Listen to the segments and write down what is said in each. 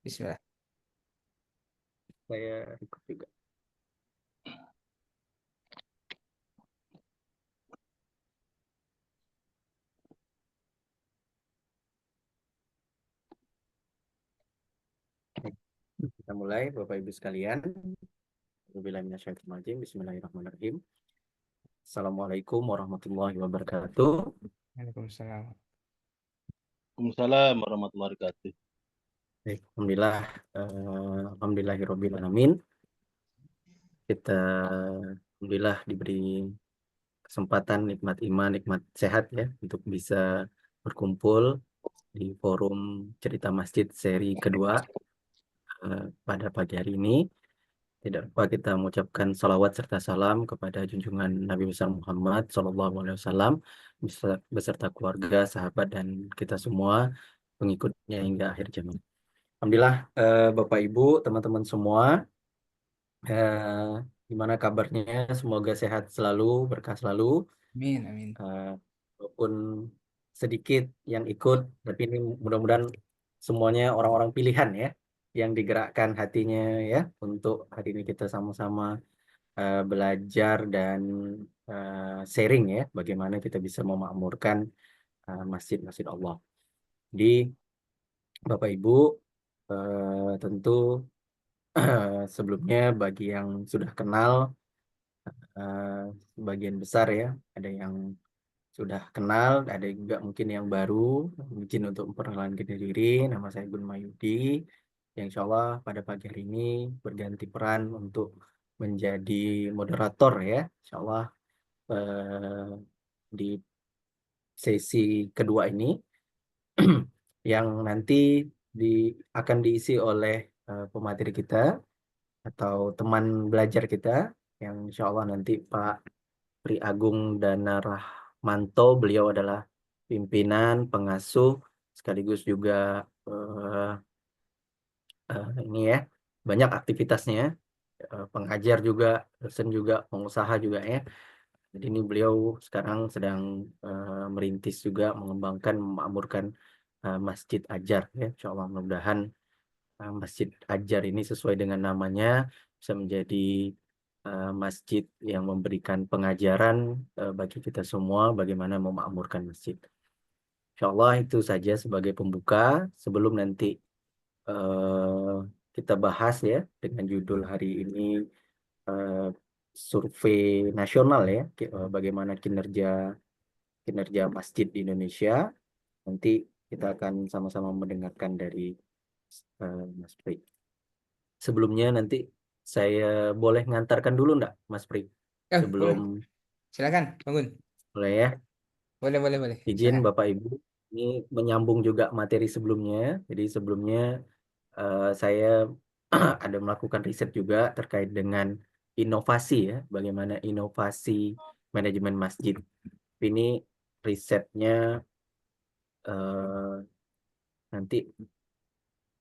Bismillah. Saya ikut juga. Baik, kita mulai, Bapak Ibu sekalian. Bismillahirrahmanirrahim. Assalamualaikum warahmatullahi wabarakatuh. Waalaikumsalam. Waalaikumsalam warahmatullahi wabarakatuh. Baik, Alhamdulillah, alhamdulillahirabbil alamin. Kita alhamdulillah diberi kesempatan, nikmat iman, nikmat sehat ya untuk bisa berkumpul di forum cerita masjid seri kedua pada pagi hari ini. Tidak lupa kita mengucapkan salawat serta salam kepada junjungan Nabi besar Muhammad SAW beserta keluarga, sahabat, dan kita semua pengikutnya hingga akhir zaman. Alhamdulillah, Bapak Ibu, teman-teman semua, eh, gimana kabarnya? Semoga sehat selalu, berkah selalu. Amin, amin. Walaupun sedikit yang ikut, tapi ini mudah-mudahan semuanya orang-orang pilihan ya, yang digerakkan hatinya ya, untuk hari ini kita sama-sama belajar dan sharing ya, bagaimana kita bisa memakmurkan masjid-masjid Allah. Di Bapak Ibu, tentu sebelumnya bagi yang sudah kenal, sebagian besar ya, ada yang sudah kenal, ada juga mungkin yang baru. Mungkin untuk memperkenalkan diri, nama saya Gun Mayudi, yang insya Allah pada pagi hari ini berganti peran untuk menjadi moderator ya, insya Allah di sesi kedua ini, yang nanti di, akan diisi oleh pemateri kita atau teman belajar kita, yang insya Allah nanti Pak Pri Agung Dana Rahmanto. Beliau adalah pimpinan, pengasuh, sekaligus juga ini ya, banyak aktivitasnya, pengajar juga, dosen juga, pengusaha juga ya. Jadi ini beliau sekarang sedang merintis juga, mengembangkan, memakmurkan Masjid Ajar ya. Insya Allah mudah-mudahan Masjid Ajar ini sesuai dengan namanya bisa menjadi masjid yang memberikan pengajaran bagi kita semua bagaimana memakmurkan masjid. Insya Allah itu saja sebagai pembuka sebelum nanti eh, kita bahas ya dengan judul hari ini, eh, survei nasional ya, bagaimana kinerja kinerja masjid di Indonesia. Nanti kita akan sama-sama mendengarkan dari Mas Pri. Sebelumnya nanti saya boleh ngantarkan dulu enggak, Mas Pri? Oh, Sebelum boleh. Silakan, Bangun. mulai ya, Boleh, boleh, boleh. izin Silakan. Bapak Ibu, ini menyambung juga materi sebelumnya. Jadi sebelumnya saya ada melakukan riset juga terkait dengan inovasi ya, bagaimana inovasi manajemen masjid. Ini risetnya eh, nanti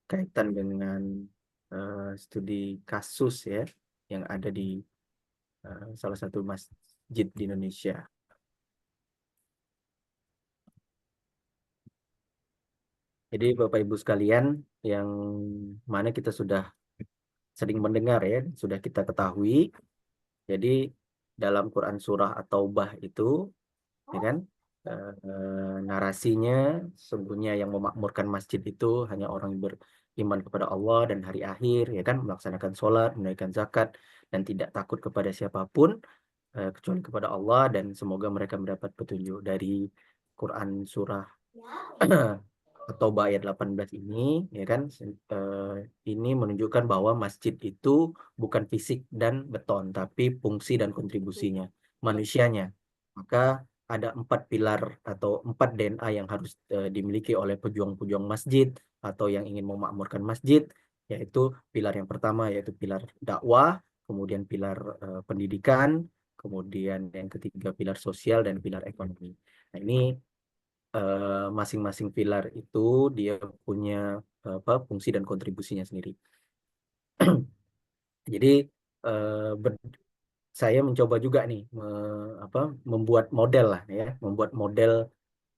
kaitan dengan studi kasus ya yang ada di salah satu masjid di Indonesia. Jadi Bapak Ibu sekalian, yang mana kita sudah sering mendengar ya, sudah kita ketahui. Jadi dalam Quran surah At-Taubah itu, ya kan, narasinya sesungguhnya yang memakmurkan masjid itu hanya orang yang beriman kepada Allah dan hari akhir, ya kan, melaksanakan sholat, menunaikan zakat, dan tidak takut kepada siapapun kecuali kepada Allah, dan semoga mereka mendapat petunjuk. Dari Quran surah At-Taubah ayat 18 ini, ya kan, ini menunjukkan bahwa masjid itu bukan fisik dan beton, tapi fungsi dan kontribusinya, manusianya. Maka ada 4 pilar atau 4 DNA yang harus dimiliki oleh pejuang-pejuang masjid atau yang ingin memakmurkan masjid, yaitu pilar yang pertama yaitu pilar dakwah, kemudian pilar pendidikan, kemudian yang ketiga pilar sosial, dan pilar ekonomi. Nah, ini masing-masing pilar itu dia punya fungsi dan kontribusinya sendiri. Jadi eh, ber- saya mencoba juga nih membuat model lah ya, membuat model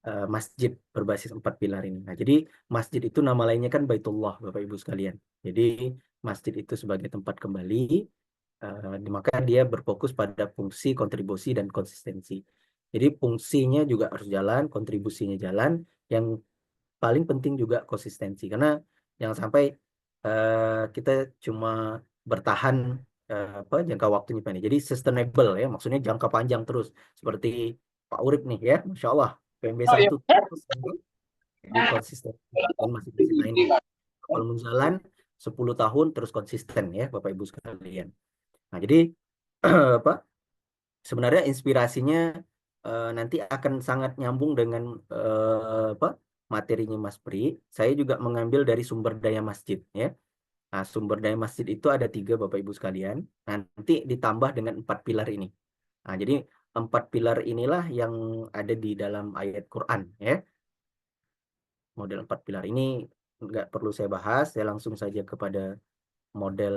masjid berbasis 4 pilar ini. Nah, jadi masjid itu nama lainnya kan Baitullah, Bapak Ibu sekalian. Jadi masjid itu sebagai tempat kembali, maka dia berfokus pada fungsi, kontribusi, dan konsistensi. Jadi fungsinya juga harus jalan, kontribusinya jalan, yang paling penting juga konsistensi. Karena jangan sampai kita cuma bertahan apa jangka waktunya pendek. Jadi sustainable ya, maksudnya jangka panjang terus. Seperti Pak Urip nih ya, Masya Allah, PMB Oh, iya. 1 terus. Jadi konsisten dan masing-masing lainnya. Kapal Munzalan 10 tahun terus konsisten ya Bapak Ibu sekalian. Nah, jadi apa sebenarnya inspirasinya nanti akan sangat nyambung dengan apa materinya Mas Pri. Saya juga mengambil dari sumber daya masjid ya. Nah, sumber daya masjid itu ada 3 Bapak Ibu sekalian. Nanti ditambah dengan 4 pilar ini. Nah, jadi 4 pilar inilah yang ada di dalam ayat Quran ya. Model 4 pilar ini nggak perlu saya bahas, saya langsung saja kepada model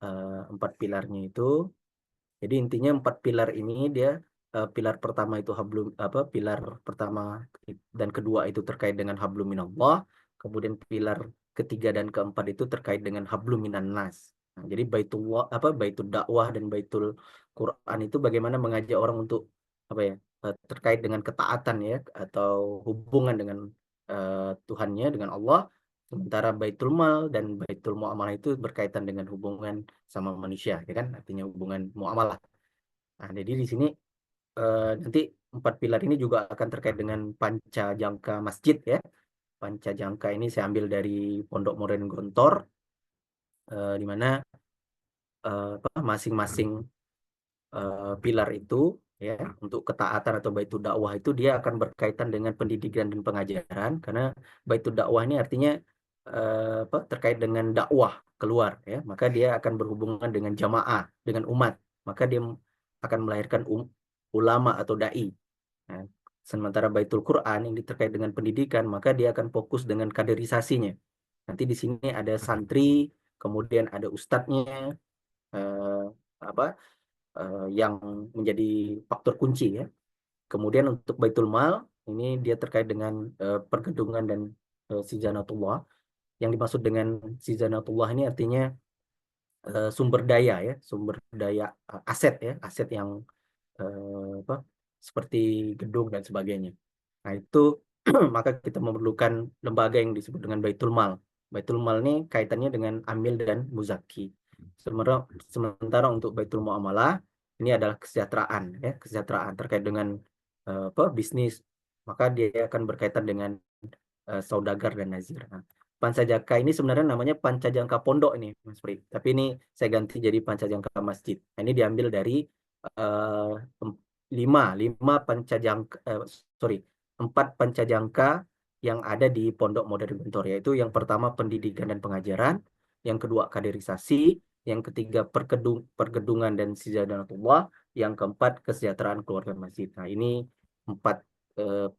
4 pilarnya itu. Jadi intinya 4 pilar ini dia pilar pertama itu hablum apa pilar pertama dan kedua itu terkait dengan hablum minallah, kemudian pilar ketiga dan keempat itu terkait dengan hablum minan nas. Nah, jadi baitullah apa baitul dakwah dan baitul Quran itu bagaimana mengajak orang untuk apa ya terkait dengan ketaatan ya atau hubungan dengan Tuhannya dengan Allah. Sementara Baitul Mal dan Baitul Muamalah itu berkaitan dengan hubungan sama manusia, ya kan? Artinya hubungan muamalah. Nah, jadi di sini nanti 4 pilar ini juga akan terkait dengan panca jangka masjid ya. Panca jangka ini saya ambil dari Pondok Moren Gontor, di mana masing-masing pilar itu ya untuk ketaatan atau baitul dakwah itu dia akan berkaitan dengan pendidikan dan pengajaran karena baitul dakwah ini artinya terkait dengan dakwah keluar ya maka dia akan berhubungan dengan jamaah dengan umat maka dia akan melahirkan ulama atau dai. Nah, sementara baitul Quran yang terkait dengan pendidikan maka dia akan fokus dengan kaderisasinya. Nanti di sini ada santri, kemudian ada ustadznya, eh, apa yang menjadi faktor kunci ya. Kemudian untuk Baitul Mal ini dia terkait dengan pergedungan dan Sijanatullah. Yang dimaksud dengan Sijanatullah ini artinya sumber daya ya, sumber daya aset ya, aset yang apa seperti gedung dan sebagainya. Nah, itu maka kita memerlukan lembaga yang disebut dengan Baitul Mal. Baitul Mal ini kaitannya dengan amil dan muzaki. Sementara untuk Baitul Muamalah ini adalah kesejahteraan ya, kesejahteraan terkait dengan apa bisnis. Maka dia akan berkaitan dengan saudagar dan nazir. Nah, Pancajaka ini sebenarnya namanya Pancajangka Pondok ini, Mas Pri. Tapi ini saya ganti jadi Pancajangka Masjid. Nah, ini diambil dari eh, lima pancajangka, sorry, 4 pancajangka yang ada di Pondok Modern Gontor, yaitu yang pertama pendidikan dan pengajaran, yang kedua kaderisasi, yang ketiga pergedungan dan sijadatullah, yang keempat kesejahteraan keluarga masjid. Nah, ini 4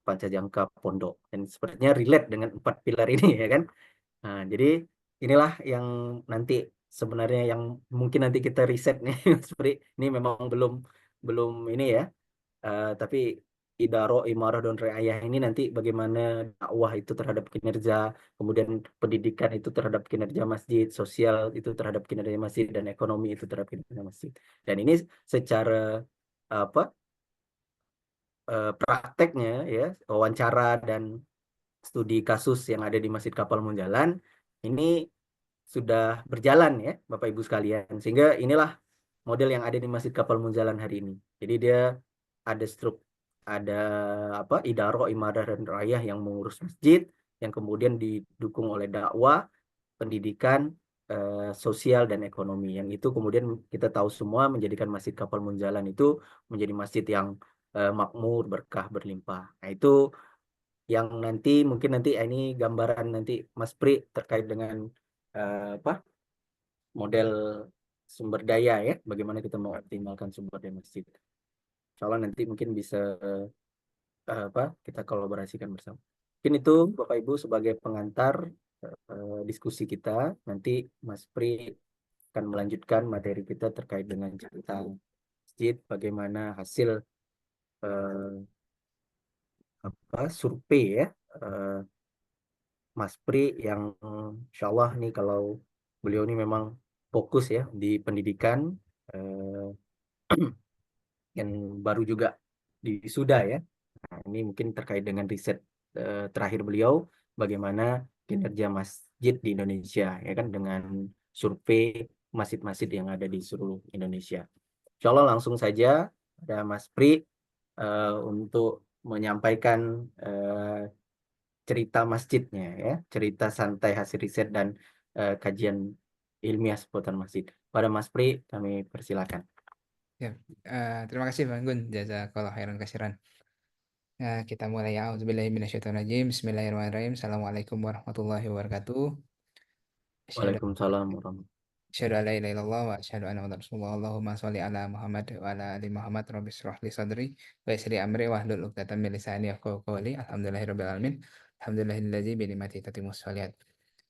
pancajangka pondok dan sepertinya relate dengan 4 pilar ini ya kan. Nah, jadi inilah yang nanti sebenarnya yang mungkin nanti kita riset nih Mas Pri. Ini memang belum belum ini ya. Tapi idaro, imarah dan riayah ini nanti bagaimana dakwah itu terhadap kinerja, kemudian pendidikan itu terhadap kinerja masjid, sosial itu terhadap kinerja masjid, dan ekonomi itu terhadap kinerja masjid. Dan ini secara apa prakteknya ya, wawancara dan studi kasus yang ada di Masjid Kapal Munjalan ini sudah berjalan ya Bapak Ibu sekalian. Sehingga inilah model yang ada di Masjid Kapal Munjalan hari ini. Jadi dia ada ada apa idaro, imadah dan rayah yang mengurus masjid, yang kemudian didukung oleh dakwah, pendidikan, sosial dan ekonomi. Yang itu kemudian kita tahu semua menjadikan Masjid Kapal Munjalan itu menjadi masjid yang makmur, berkah, berlimpah. Nah, itu yang nanti mungkin nanti ini gambaran nanti Mas Pri terkait dengan apa model sumber daya ya, bagaimana kita mengoptimalkan sumber daya masjid. Insya Allah nanti mungkin bisa apa kita kolaborasikan bersama. Mungkin itu Bapak Ibu sebagai pengantar diskusi kita. Nanti Mas Pri akan melanjutkan materi kita terkait dengan cerita masjid, bagaimana hasil eh, apa survei ya, eh, Mas Pri yang insya Allah nih kalau beliau ini memang fokus ya di pendidikan, eh, yang baru juga di wisuda ya. Nah, ini mungkin terkait dengan riset terakhir beliau, bagaimana kinerja masjid di Indonesia, ya kan, dengan survei masjid-masjid yang ada di seluruh Indonesia. Insya Allah langsung saja ada Mas Pri untuk menyampaikan cerita masjidnya ya, cerita santai hasil riset dan kajian ilmiah seputar masjid. Pada Mas Pri, kami persilakan. Ya, terima kasih Bang Gun. Jazakallah khairan kasiran. Kita mulai ya. Auzubillahi minasyaitonirrajim. Bismillahirrahmanirrahim. Assalamualaikum warahmatullahi wabarakatuh. Asyhadu Waalaikumsalam warahmatullahi. asyhadu an la ilaha illallah wa asyhadu anna muhammadar rasulullah. Allahumma sholli ala Muhammad wa ala ali Muhammad. Rabbi shrah li sadri wa yassir li amri wahlul 'uqdatam min lisani yafqahu qawli. Alhamdulillahirabbil alamin. Alhamdulillahilladzi bi ni'matihi tatimmus shalihat.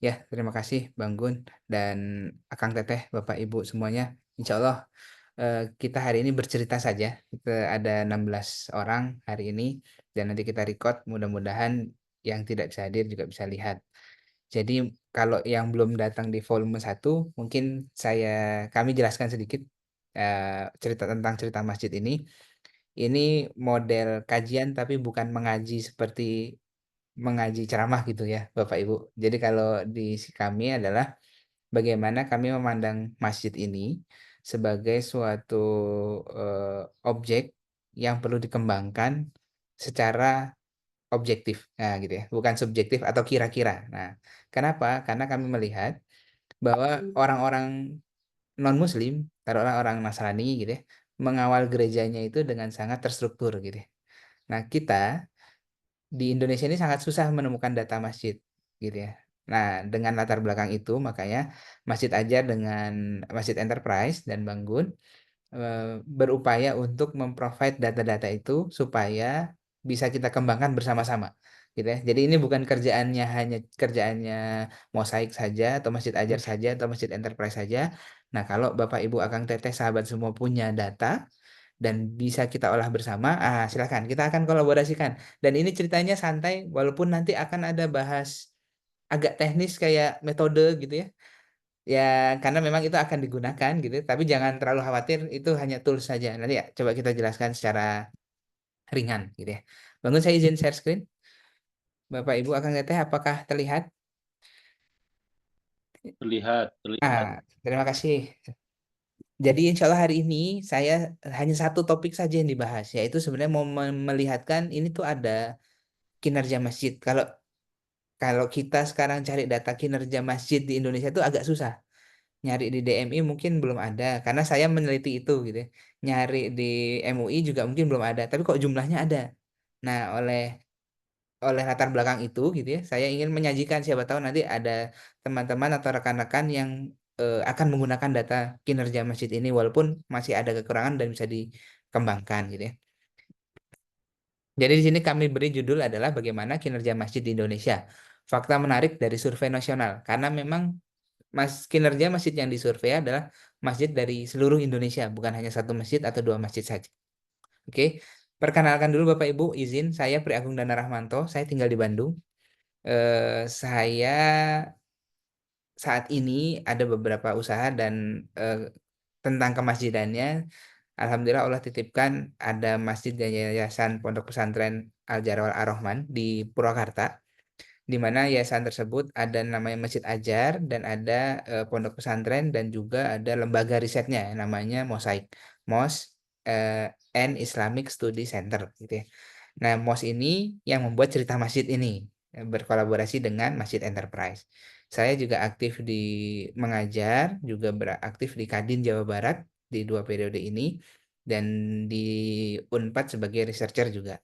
Ya, terima kasih Bang Gun dan Akang Teteh, Bapak Ibu semuanya. Insya Allah kita hari ini bercerita saja. Kita ada 16 orang hari ini dan nanti kita record. Mudah-mudahan yang tidak bisa hadir juga bisa lihat. Jadi kalau yang belum datang di volume 1, mungkin kami jelaskan sedikit cerita tentang cerita masjid ini. Ini model kajian tapi bukan mengaji seperti mengaji ceramah gitu ya, Bapak Ibu. Jadi kalau di kami adalah bagaimana kami memandang masjid ini sebagai suatu eh, objek yang perlu dikembangkan secara objektif, nah gitu ya, bukan subjektif atau kira-kira. Nah, kenapa? Karena kami melihat bahwa orang-orang non-Muslim, taruhlah orang Nasrani gitu ya, mengawal gerejanya itu dengan sangat terstruktur gitu ya. Nah, kita di Indonesia ini sangat susah menemukan data masjid gitu ya. Nah, dengan latar belakang itu makanya Masjid Ajar dengan Masjid Enterprise dan Bangun berupaya untuk memprovide data-data itu supaya bisa kita kembangkan bersama-sama gitu ya. Jadi ini bukan kerjaannya Mosaik saja atau Masjid Ajar saja atau Masjid Enterprise saja. Nah, kalau Bapak Ibu Akang Teteh sahabat semua punya data dan bisa kita olah bersama, silakan kita akan kolaborasikan. Dan ini ceritanya santai walaupun nanti akan ada bahas agak teknis kayak metode gitu ya. Ya, karena memang itu akan digunakan gitu, tapi jangan terlalu khawatir, itu hanya tools saja. Nanti ya, coba kita jelaskan secara ringan gitu ya. Bangun saya izin share screen. Bapak Ibu akan teteh apakah terlihat? Terlihat, terlihat. Terima kasih. Jadi insya Allah hari ini saya hanya satu topik saja yang dibahas, yaitu sebenarnya mau melihatkan ini tuh ada kinerja masjid. Kalau kalau kita sekarang cari data kinerja masjid di Indonesia itu agak susah. Nyari di DMI mungkin belum ada karena saya meneliti itu gitu ya. Nyari di MUI juga mungkin belum ada, tapi kok jumlahnya ada. Nah, oleh latar belakang itu gitu ya, saya ingin menyajikan siapa tahu nanti ada teman-teman atau rekan-rekan yang akan menggunakan data kinerja masjid ini walaupun masih ada kekurangan dan bisa dikembangkan gitu ya. Jadi di sini kami beri judul adalah bagaimana kinerja masjid di Indonesia. Fakta menarik dari survei nasional karena memang kinerja masjid yang disurvei adalah masjid dari seluruh Indonesia, bukan hanya satu masjid atau dua masjid saja. Oke, perkenalkan dulu Bapak Ibu, izin saya Pri Agung Dana Rahmanto, saya tinggal di Bandung. Saya saat ini ada beberapa usaha dan eh, tentang kemasjidannya, Alhamdulillah Allah titipkan ada masjid dan yayasan Pondok Pesantren Al Jarwal Ar-Rahman di Purwakarta, di mana yayasan tersebut ada namanya Masjid Ajar dan ada pondok pesantren dan juga ada lembaga risetnya namanya Mosaik, MOS and Islamic Study Center gitu ya. Nah, MOS ini yang membuat cerita masjid ini berkolaborasi dengan Masjid Enterprise. Saya juga aktif di mengajar, juga beraktif di Kadin Jawa Barat di 2 periode ini dan di Unpad sebagai researcher juga.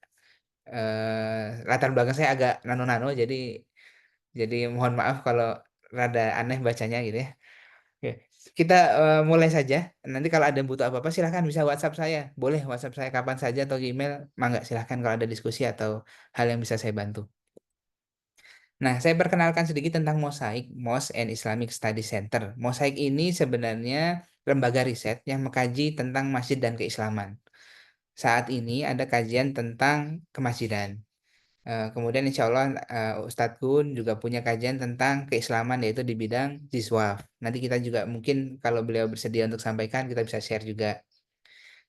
Latar belakang saya agak nano-nano jadi mohon maaf kalau rada aneh bacanya gitu ya. Oke, kita mulai saja. Nanti kalau ada yang butuh apa-apa silahkan bisa WhatsApp saya. Boleh WhatsApp saya kapan saja atau email. Mangga silahkan kalau ada diskusi atau hal yang bisa saya bantu. Nah, saya perkenalkan sedikit tentang Mosaik, MOS and Islamic Study Center. Mosaik ini sebenarnya lembaga riset yang mengkaji tentang masjid dan keislaman. Saat ini ada kajian tentang kemasjidan. Kemudian insya Allah Ustadz Gun juga punya kajian tentang keislaman yaitu di bidang jiswaf. Nanti kita juga mungkin kalau beliau bersedia untuk sampaikan kita bisa share juga.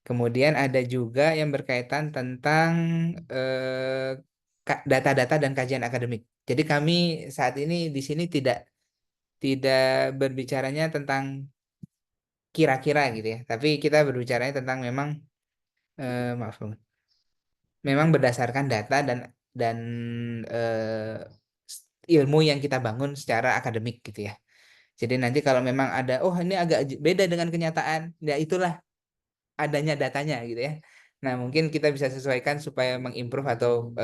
Kemudian ada juga yang berkaitan tentang data-data dan kajian akademik. Jadi kami saat ini di sini tidak berbicaranya tentang kira-kira gitu ya, tapi kita berbicaranya tentang memang maaf, memang berdasarkan data dan ilmu yang kita bangun secara akademik gitu ya. Jadi nanti kalau memang ada, oh ini agak beda dengan kenyataan, ya itulah adanya datanya gitu ya. Nah mungkin kita bisa sesuaikan supaya mengimprove atau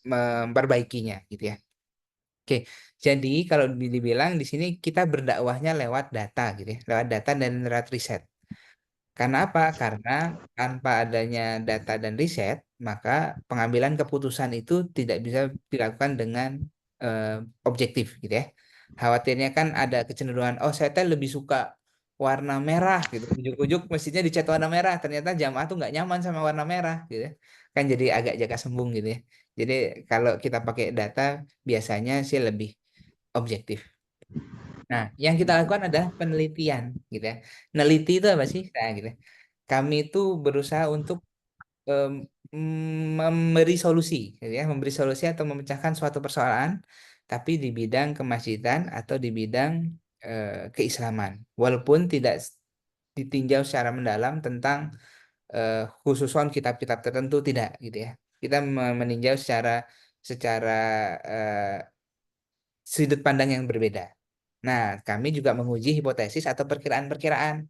memperbaikinya gitu ya. Oke, jadi kalau dibilang di sini kita berdakwahnya lewat data gitu ya, lewat data dan lewat riset. Karena apa? Karena tanpa adanya data dan riset, maka pengambilan keputusan itu tidak bisa dilakukan dengan eh, objektif gitu ya. Khawatirnya kan ada kecenderungan, oh saya teh lebih suka warna merah gitu. Ujuk-ujuk mestinya dicat warna merah, ternyata jamaah tuh nggak nyaman sama warna merah gitu ya. Kan jadi agak jaga sembung gitu ya. Jadi kalau kita pakai data biasanya sih lebih objektif. Nah, yang kita lakukan adalah penelitian gitu ya. Neliti itu apa sih? Nah, gitu. Kami itu berusaha untuk em, memberi solusi, gitu ya, memberi solusi atau memecahkan suatu persoalan, tapi di bidang kemasjidan atau di bidang keislaman, walaupun tidak ditinjau secara mendalam tentang khususon kitab-kitab tertentu tidak, gitu ya. Kita meninjau secara secara eh, sudut pandang yang berbeda. Nah, kami juga menguji hipotesis atau perkiraan-perkiraan.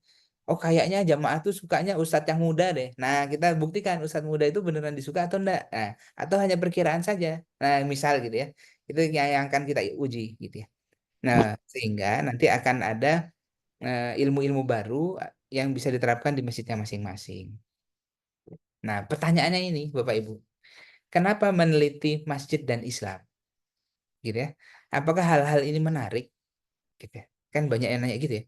Oh, kayaknya jamaah tuh sukanya ustadz yang muda deh. Nah, kita buktikan ustadz muda itu beneran disuka atau enggak. Nah, atau hanya perkiraan saja. Nah, misal gitu ya. Itu yang akan kita uji gitu ya. Nah, sehingga nanti akan ada ilmu-ilmu baru yang bisa diterapkan di masjidnya masing-masing. Nah, pertanyaannya ini, Bapak Ibu, kenapa meneliti masjid dan Islam? Gitu ya. Apakah hal-hal ini menarik? Gitu ya. Kan banyak yang nanya gitu ya.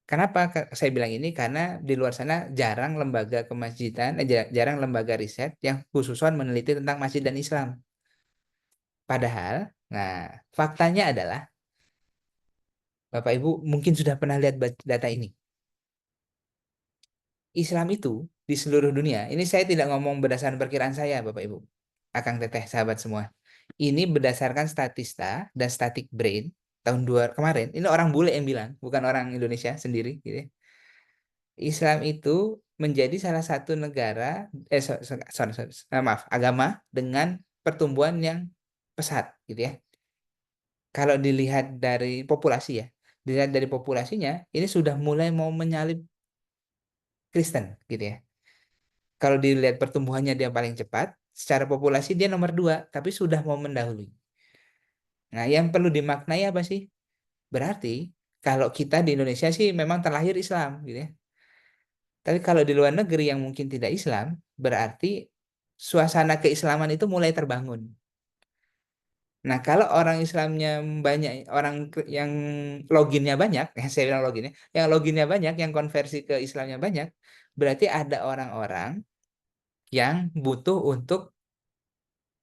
Kenapa saya bilang ini? Karena di luar sana jarang lembaga kemasjidan, jarang lembaga riset yang khususan meneliti tentang masjid dan Islam. Padahal, nah faktanya adalah Bapak Ibu mungkin sudah pernah lihat data ini. Islam itu di seluruh dunia, ini saya tidak ngomong berdasarkan perkiraan saya, Bapak Ibu, Akang Teteh, sahabat semua. Ini berdasarkan statista dan static brain tahun 2 kemarin. Ini orang bule yang bilang, bukan orang Indonesia sendiri, gitu ya. Islam itu menjadi salah satu negara, maaf, agama dengan pertumbuhan yang pesat, gitu ya. Kalau dilihat dari populasi ya, dilihat dari populasinya, ini sudah mulai mau menyalip Kristen, gitu ya. Kalau dilihat pertumbuhannya dia paling cepat, secara populasi dia nomor 2, tapi sudah mau mendahului. Nah, yang perlu dimaknai apa sih? Berarti kalau kita di Indonesia sih memang terlahir Islam, gitu ya. Tapi kalau di luar negeri yang mungkin tidak Islam, berarti suasana keislaman itu mulai terbangun. Nah, kalau orang Islamnya banyak, yang loginnya banyak, saya bilang loginnya, yang loginnya banyak, yang konversi ke Islamnya banyak, berarti ada orang-orang yang butuh untuk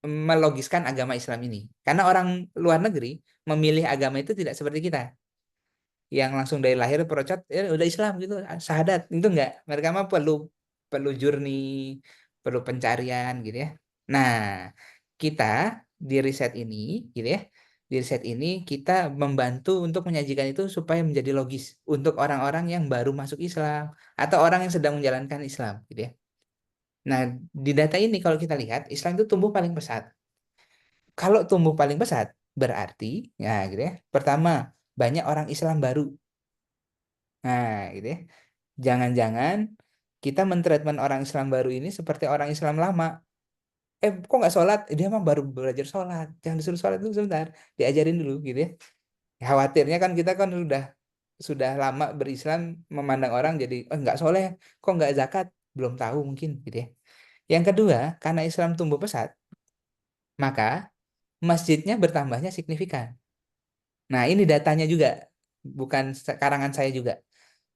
melogiskan agama Islam ini. Karena orang luar negeri memilih agama itu tidak seperti kita, yang langsung dari lahir perocot ya udah Islam gitu, syahadat itu enggak. Mereka mah perlu perlu journey, perlu pencarian gitu ya. Nah, kita di riset ini gitu ya, di riset ini kita membantu untuk menyajikan itu supaya menjadi logis untuk orang-orang yang baru masuk Islam atau orang yang sedang menjalankan Islam gitu ya. Nah, di data ini kalau kita lihat Islam itu tumbuh paling pesat. Kalau tumbuh paling pesat berarti ya gitu ya. Pertama, banyak orang Islam baru. Nah, gitu ya. Jangan-jangan kita mentreatment orang Islam baru ini seperti orang Islam lama. Kok nggak sholat? Dia mah baru belajar sholat. Jangan disuruh sholat dulu sebentar. Diajarin dulu gitu ya. Khawatirnya kan kita kan sudah lama berislam memandang orang jadi nggak soleh, kok nggak zakat, belum tahu mungkin gitu ya. Yang kedua, karena Islam tumbuh pesat, maka masjidnya bertambahnya signifikan. Nah, ini datanya juga, bukan karangan saya juga.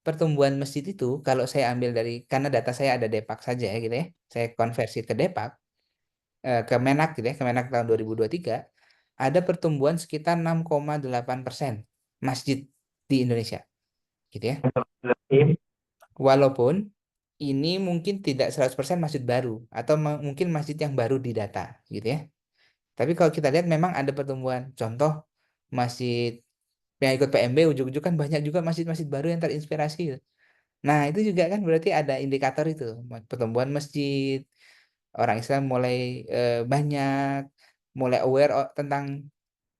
Pertumbuhan masjid itu kalau saya ambil dari karena data saya ada Depak saja ya gitu ya. Saya konversi ke Depak. Kemenak gitu ya, Kemenak tahun 2023 ada pertumbuhan sekitar 6,8% masjid di Indonesia gitu ya. Walaupun ini mungkin tidak 100% masjid baru atau mungkin masjid yang baru di data gitu ya. Tapi kalau kita lihat memang ada pertumbuhan. Contoh masjid yang ikut PMB ujuk-ujuk kan banyak juga masjid-masjid baru yang terinspirasi gitu. Nah, itu juga kan berarti ada indikator itu, pertumbuhan masjid, orang Islam mulai banyak, mulai aware tentang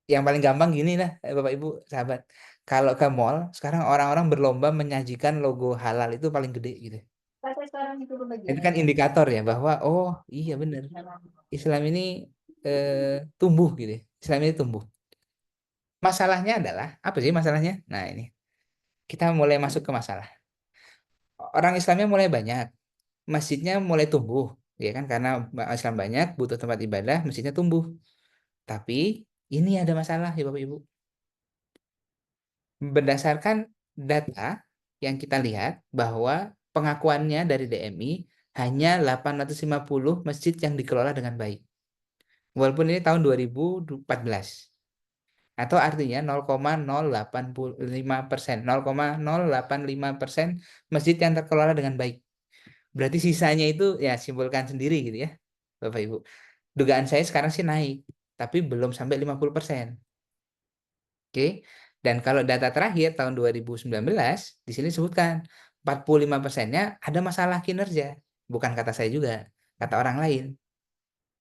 yang paling gampang gini lah, Bapak Ibu, sahabat. Kalau ke mall, sekarang orang-orang berlomba menyajikan logo halal itu paling gede gitu. Itu kan indikator ya bahwa oh iya bener, Islam ini tumbuh gitu. Islam ini tumbuh. Masalahnya adalah apa sih masalahnya? Nah, ini kita mulai masuk ke masalah. Orang Islamnya mulai banyak, masjidnya mulai tumbuh, ya kan? Karena Islam banyak, butuh tempat ibadah, masjidnya tumbuh. Tapi ini ada masalah ya Bapak Ibu. Berdasarkan data yang kita lihat bahwa pengakuannya dari DMI hanya 850 masjid yang dikelola dengan baik. Walaupun ini tahun 2014. Atau artinya 0,085%, 0,085% masjid yang terkelola dengan baik. Berarti sisanya itu ya simpulkan sendiri gitu ya, Bapak Ibu. Dugaan saya sekarang sih naik, tapi belum sampai 50%. Oke. Dan kalau data terakhir tahun 2019 di sini disebutkan 45%-nya ada masalah kinerja. Bukan kata saya juga, kata orang lain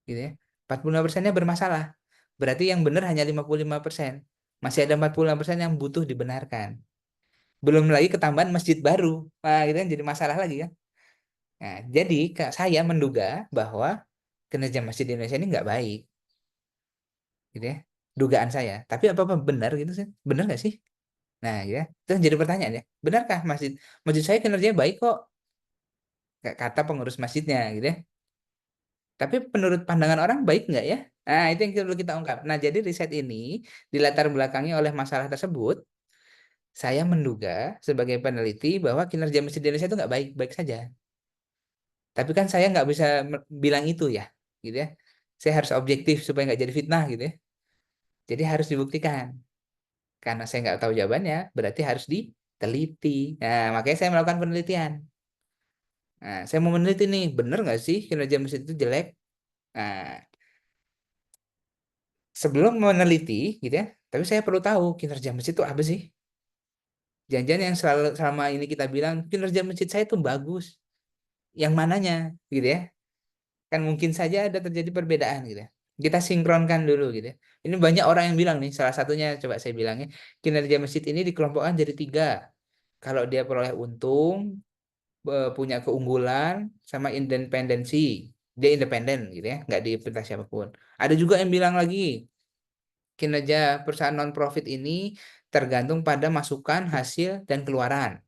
gitu ya. 45%-nya bermasalah. Berarti yang benar hanya 55%. Masih ada 45% yang butuh dibenarkan. Belum lagi ketambahan masjid baru. Nah, itu kan jadi masalah lagi kan. Nah, jadi saya menduga bahwa kinerja masjid di Indonesia ini nggak baik, gitu ya. Dugaan saya. Tapi apa benar gitu sih? Benar nggak sih? Nah, ya. Terus jadi pertanyaan ya. Benarkah masjid masjid saya kinerjanya baik kok? Kata pengurus masjidnya, gitu ya. Tapi menurut pandangan orang baik nggak ya? Nah, itu yang perlu kita ungkap. Nah, jadi riset ini dilatar belakangi oleh masalah tersebut. Saya menduga sebagai peneliti bahwa kinerja masjid di Indonesia itu nggak baik-baik saja. Tapi kan saya nggak bisa bilang itu ya, gitu ya. Saya harus objektif supaya nggak jadi fitnah gitu ya. Jadi harus dibuktikan. Karena saya nggak tahu jawabannya, berarti harus diteliti. Nah, makanya saya melakukan penelitian. Nah, saya mau meneliti nih, bener nggak sih kinerja masjid itu jelek? Nah, sebelum meneliti, gitu ya, tapi saya perlu tahu kinerja masjid itu apa sih? Jangan-jangan yang selama ini kita bilang kinerja masjid saya itu bagus. Yang mananya, gitu ya? Kan mungkin saja ada terjadi perbedaan gitu ya. Kita sinkronkan dulu gitu ya. Ini banyak orang yang bilang nih, salah satunya coba saya bilangnya, kinerja masjid ini dikelompokkan jadi 3. Kalau dia peroleh untung, punya keunggulan, sama independensi. Dia independen gitu ya, nggak diperintah siapapun. Ada juga yang bilang lagi, kinerja perusahaan non-profit ini tergantung pada masukan, hasil, dan keluaran.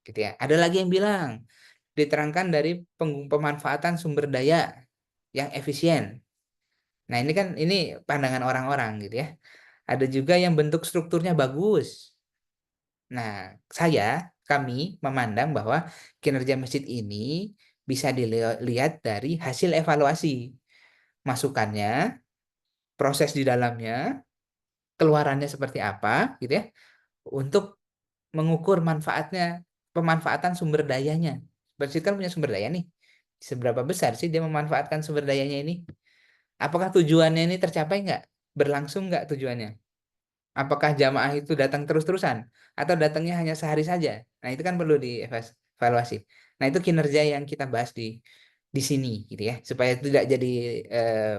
Gitu ya. Ada lagi yang bilang, diterangkan dari pemanfaatan sumber daya yang efisien. Nah, ini kan ini pandangan orang-orang gitu ya. Ada juga yang bentuk strukturnya bagus. Nah, kami memandang bahwa kinerja masjid ini bisa dilihat dari hasil evaluasi. Masukannya, proses di dalamnya, keluarannya seperti apa gitu ya. Untuk mengukur manfaatnya, pemanfaatan sumber dayanya. Masjid kan punya sumber daya nih. Seberapa besar sih dia memanfaatkan sumber dayanya ini? Apakah tujuannya ini tercapai nggak? Berlangsung nggak tujuannya? Apakah jamaah itu datang terus-terusan atau datangnya hanya sehari saja? Nah, itu kan perlu dievaluasi. Nah, itu kinerja yang kita bahas di sini gitu ya, supaya tidak jadi eh,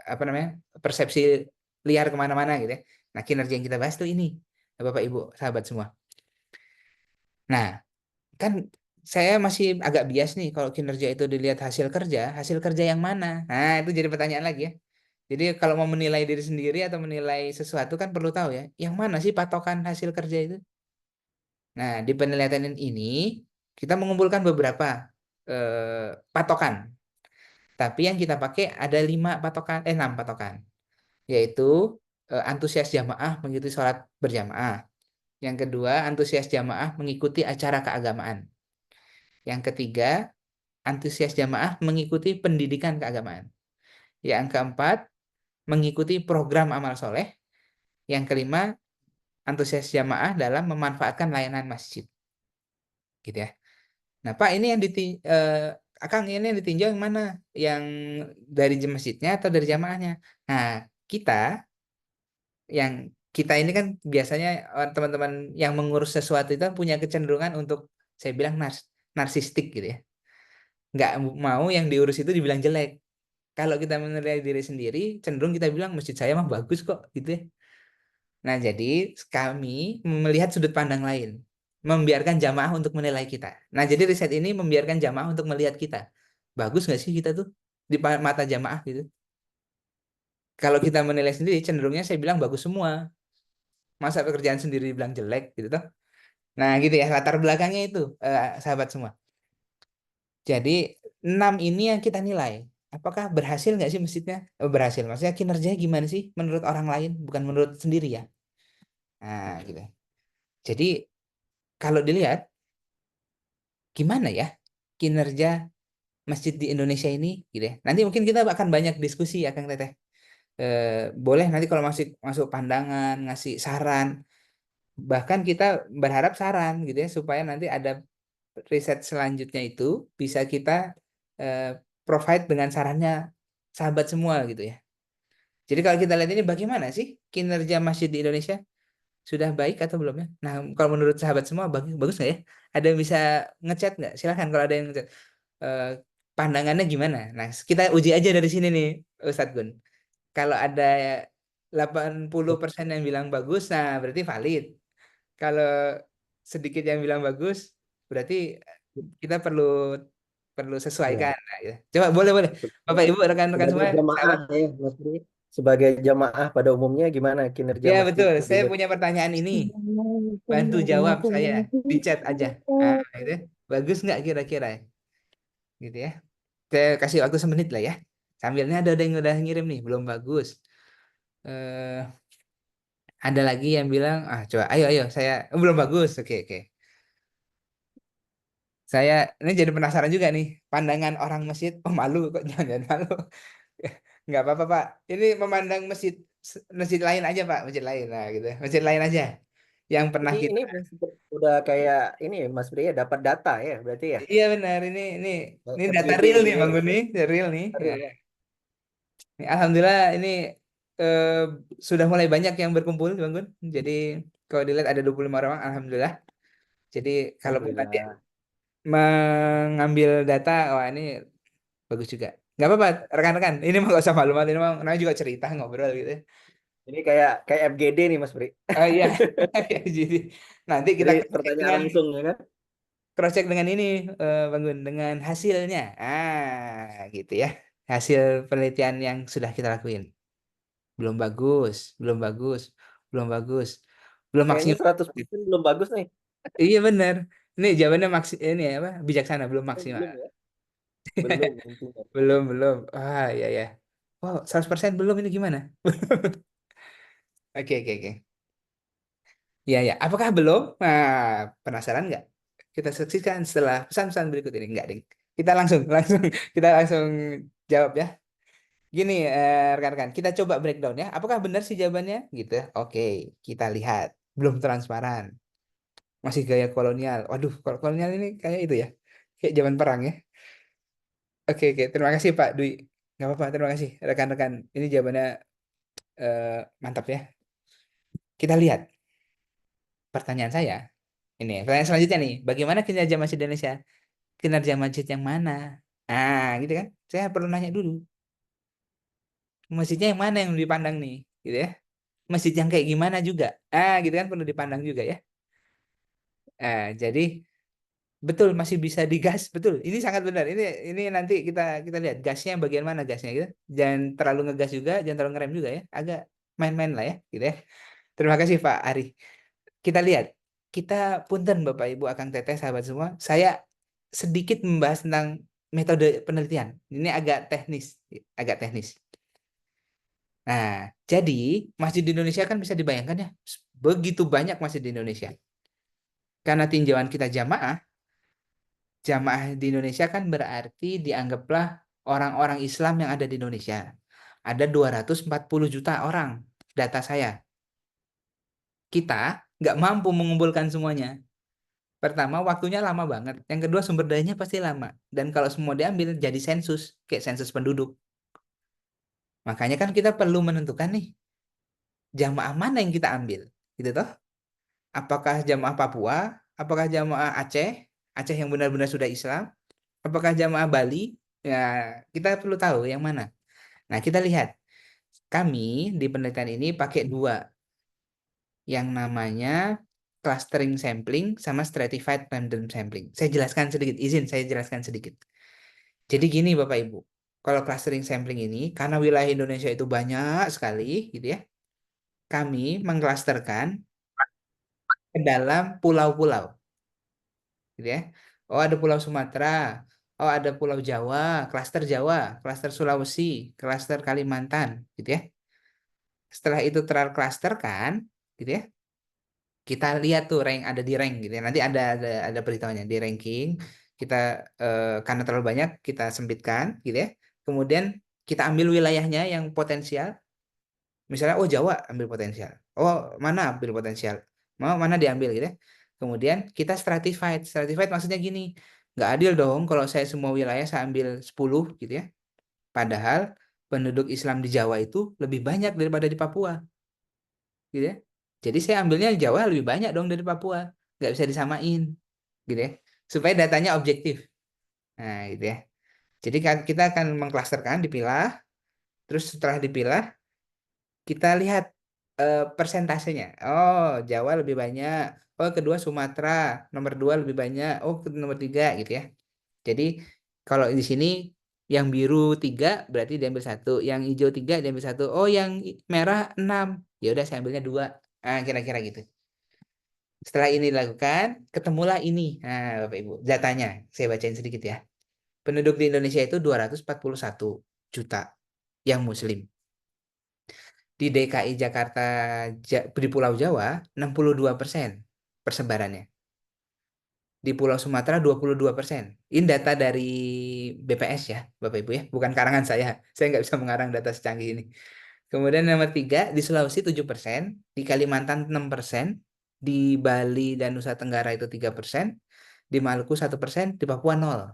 apa namanya persepsi liar kemana-mana gitu ya. Nah, kinerja yang kita bahas tuh ini, Bapak Ibu, sahabat semua. Nah, kan saya masih agak bias nih kalau kinerja itu dilihat hasil kerja yang mana? Nah, itu jadi pertanyaan lagi ya. Jadi kalau mau menilai diri sendiri atau menilai sesuatu kan perlu tahu ya, yang mana sih patokan hasil kerja itu? Nah, di penelitian ini kita mengumpulkan beberapa patokan. Tapi yang kita pakai ada 6 patokan, yaitu antusias jamaah mengikuti sholat berjamaah. Yang kedua, antusias jamaah mengikuti acara keagamaan. Yang ketiga, antusias jamaah mengikuti pendidikan keagamaan. Yang keempat, mengikuti program amal soleh. Yang kelima, antusias jamaah dalam memanfaatkan layanan masjid. Gitu ya. Nah, Pak, ini yang Akang, ini yang ditinjau yang mana? Yang dari masjidnya atau dari jamaahnya? Nah, kita yang kita ini kan biasanya teman-teman yang mengurus sesuatu itu kan punya kecenderungan untuk saya bilang narsistik gitu ya. Nggak mau yang diurus itu dibilang jelek. Kalau kita menilai diri sendiri, cenderung kita bilang masjid saya mah bagus kok gitu ya. Nah, jadi kami melihat sudut pandang lain, membiarkan jamaah untuk menilai kita. Nah, jadi riset ini membiarkan jamaah untuk melihat kita. Bagus nggak sih kita tuh di mata jamaah gitu? Kalau kita menilai sendiri, cenderungnya saya bilang bagus semua. Masa pekerjaan sendiri bilang jelek gitu toh? Nah, gitu ya latar belakangnya itu, sahabat semua. Jadi 6 ini yang kita nilai. Apakah berhasil nggak sih masjidnya? Berhasil. Maksudnya kinerjanya gimana sih menurut orang lain, bukan menurut sendiri ya? Nah, gitu. Jadi kalau dilihat gimana ya kinerja masjid di Indonesia ini, gitu ya. Nanti mungkin kita akan banyak diskusi ya, Kang Teteh. Eh, Boleh nanti kalau masih masuk pandangan, ngasih saran, bahkan kita berharap saran gitu ya supaya nanti ada riset selanjutnya itu bisa kita eh, provide dengan sarannya sahabat semua gitu ya. Jadi kalau kita lihat ini bagaimana sih kinerja masjid di Indonesia? Sudah baik atau belum ya? Nah, kalau menurut sahabat semua bagus bagus nggak ya? Ada yang bisa ngechat nggak? Silahkan kalau ada yang ngechat. Eh, Pandangannya gimana? Nah, kita uji aja dari sini nih, Ustadz Gun. Kalau ada 80% yang bilang bagus, nah berarti valid. Kalau sedikit yang bilang bagus, berarti kita perlu perlu sesuaikan. Ya. Nah, gitu. Coba boleh boleh. Bapak Ibu rekan-rekan Sebagai semua, jamaah sahabat. ya, Mas Bri. Sebagai jamaah pada umumnya gimana kinerja Ya masjid betul. di Saya punya Indonesia? pertanyaan ini. Bantu jawab saya di chat aja. Nah, gitu ya. Bagus nggak kira-kira? Gitu ya. Saya kasih waktu semenit lah ya. Sambilnya ada yang udah ngirim nih, belum bagus. Eh, ada lagi yang bilang, coba, ayo ayo, saya belum bagus. Oke oke. Saya ini jadi penasaran juga nih, pandangan orang masjid. Oh malu kok jangan malu. Nggak apa-apa Pak. Ini memandang masjid lain aja Pak, masjid lain lah gitu. Masjid lain aja yang pernah Ini kita. udah kayak ini Mas Bri ya, dapat data ya berarti ya. Iya benar ini data FGD real nih ini Bang ya. Gun nih, real nih. Ya. Real ya. Ini Alhamdulillah ini eh, sudah mulai banyak yang berkumpul Bang Gun. Jadi kalau dilihat ada 25 orang, Alhamdulillah. Jadi kalaupun nanti Alhamdulillah. mengambil data, wah ini bagus juga. Nggak apa-apa, rekan-rekan. Ini mah nggak usah malu-malu. Ini mah namanya juga cerita ngobrol gitu ya. Ini kayak FGD nih Mas Bri. Oh iya, jadi nanti kita Jadi pertanyaan langsung ya kan. cross check dengan ini, Bang Gun, dengan hasilnya. Gitu ya. Hasil penelitian yang sudah kita lakuin. Belum bagus, belum bagus, belum bagus, belum Kayaknya maksimal. 100% belum bagus nih. Iya benar. Ini jawabannya ini apa? Bijaksana, belum Oh, maksimal. belum ya. Belum intinya. Belum, belum. Iya ya. Wow, 100% belum ini gimana? Oke, oke, oke. Iya, ya. Apakah belum? Nah, penasaran nggak? Kita saksikan setelah pesan-pesan berikut ini. Nggak, Ding. Kita langsung, kita langsung jawab ya. Gini, rekan-rekan, kita coba breakdown ya. Apakah benar sih jawabannya? Gitu. Oke, kita lihat. Belum transparan. Masih gaya kolonial. Waduh, kalau kolonial ini kayak itu ya. Kayak zaman perang ya. Oke, oke. Terima kasih Pak Dwi. Nggak apa-apa, terima kasih rekan-rekan. Ini jawabannya eh, mantap ya. Kita lihat pertanyaan saya. Ini pertanyaan selanjutnya nih. Bagaimana kinerja masjid Indonesia? Kinerja masjid yang mana? Gitu kan. Saya perlu nanya dulu. Masjidnya yang mana yang dipandang nih? Gitu ya. Masjid yang kayak gimana juga? Gitu kan perlu dipandang juga ya. Jadi betul masih bisa digas, betul. Ini sangat benar. Ini nanti kita lihat gasnya yang bagian mana gasnya gitu. Jangan terlalu ngegas juga, jangan terlalu ngerem juga ya. Agak main-main lah ya, gitu ya. Terima kasih Pak Ari. Kita lihat. Kita punten Bapak Ibu Akang Teteh sahabat semua. Saya sedikit membahas tentang metode penelitian. Ini agak teknis. Nah, jadi masjid di Indonesia kan bisa dibayangkan ya, begitu banyak masjid di Indonesia. Karena tinjauan kita jamaah di Indonesia kan berarti dianggaplah orang-orang Islam yang ada di Indonesia. Ada 240 juta orang, data saya. Kita nggak mampu mengumpulkan semuanya. Pertama, waktunya lama banget. Yang kedua, sumber dayanya pasti lama. Dan kalau semua diambil, jadi sensus, kayak sensus penduduk. Makanya kan kita perlu menentukan nih, jamaah mana yang kita ambil. Gitu toh? Apakah jamaah Papua? Apakah jamaah Aceh? Aceh yang benar-benar sudah Islam? Apakah jamaah Bali? Ya, kita perlu tahu yang mana. Nah, kita lihat. Kami di penelitian ini pakai dua, yang namanya clustering sampling sama stratified random sampling. Saya jelaskan sedikit, izin saya jelaskan sedikit. Jadi gini Bapak Ibu, kalau clustering sampling ini, karena wilayah Indonesia itu banyak sekali, gitu ya, kami mengklasterkan ke dalam pulau-pulau, gitu ya. Oh ada Pulau Sumatera, oh ada Pulau Jawa, klaster Sulawesi, klaster Kalimantan, gitu ya. Setelah itu terklasterkan, gitu ya, kita lihat tuh rank ada di rank gitu ya. Nanti ada beritahunya di ranking. Kita karena terlalu banyak kita sempitkan gitu ya. Kemudian kita ambil wilayahnya yang potensial. Misalnya oh Jawa ambil potensial. Oh mana ambil potensial. Mau mana diambil gitu ya. Kemudian kita stratified. Stratified maksudnya gini. Nggak adil dong kalau saya semua wilayah saya ambil 10 gitu ya. Padahal penduduk Islam di Jawa itu lebih banyak daripada di Papua gitu ya. Jadi saya ambilnya Jawa lebih banyak dong dari Papua, nggak bisa disamain, gitu ya. Supaya datanya objektif. Nah, gitu ya. Jadi kita akan mengklasterkan, dipilah, terus setelah dipilah kita lihat persentasenya. Oh, Jawa lebih banyak. Oh, kedua Sumatera, nomor dua lebih banyak. Oh, nomor tiga, gitu ya. Jadi kalau di sini yang biru tiga berarti diambil satu, yang hijau tiga diambil satu. Oh, yang merah enam. Ya udah saya ambilnya dua. Ah, kira-kira gitu. Setelah ini dilakukan, ketemulah ini. Nah, Bapak Ibu, datanya saya bacain sedikit ya. Penduduk di Indonesia itu 241 juta yang muslim. Di DKI Jakarta, di Pulau Jawa, 62% persebarannya. Di Pulau Sumatera, 22%. Ini data dari BPS ya, Bapak Ibu ya. Bukan karangan saya. Saya nggak bisa mengarang data secanggih ini. Kemudian nomor tiga, di Sulawesi 7%, di Kalimantan 6%, di Bali dan Nusa Tenggara itu 3%, di Maluku 1%, di Papua 0.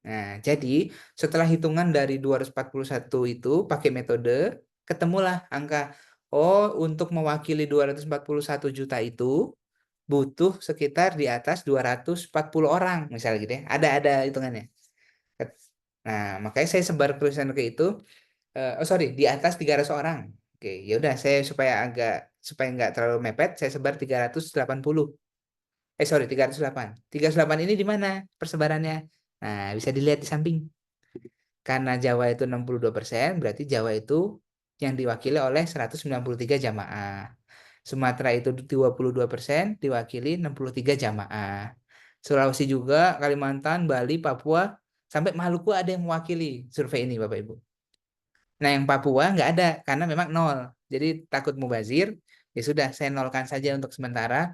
Nah, jadi setelah hitungan dari 241 itu pakai metode, ketemulah angka, oh untuk mewakili 241 juta itu butuh sekitar di atas 240 orang, misalnya gitu ya. Ada hitungannya. Nah, makanya saya sebar ke itu. Oh sorry, di atas 300 orang. Oke, ya udah saya supaya nggak terlalu mepet, saya sebar 380. Sorry, 308. 308 ini di mana persebarannya? Nah, bisa dilihat di samping. Karena Jawa itu 62%, berarti Jawa itu yang diwakili oleh 193 jamaah. Sumatera itu 22%, diwakili 63 jamaah. Sulawesi juga, Kalimantan, Bali, Papua, sampai Maluku ada yang mewakili survei ini, Bapak Ibu. Nah, yang Papua nggak ada karena memang nol. Jadi takut mubazir, ya sudah saya nolkan saja untuk sementara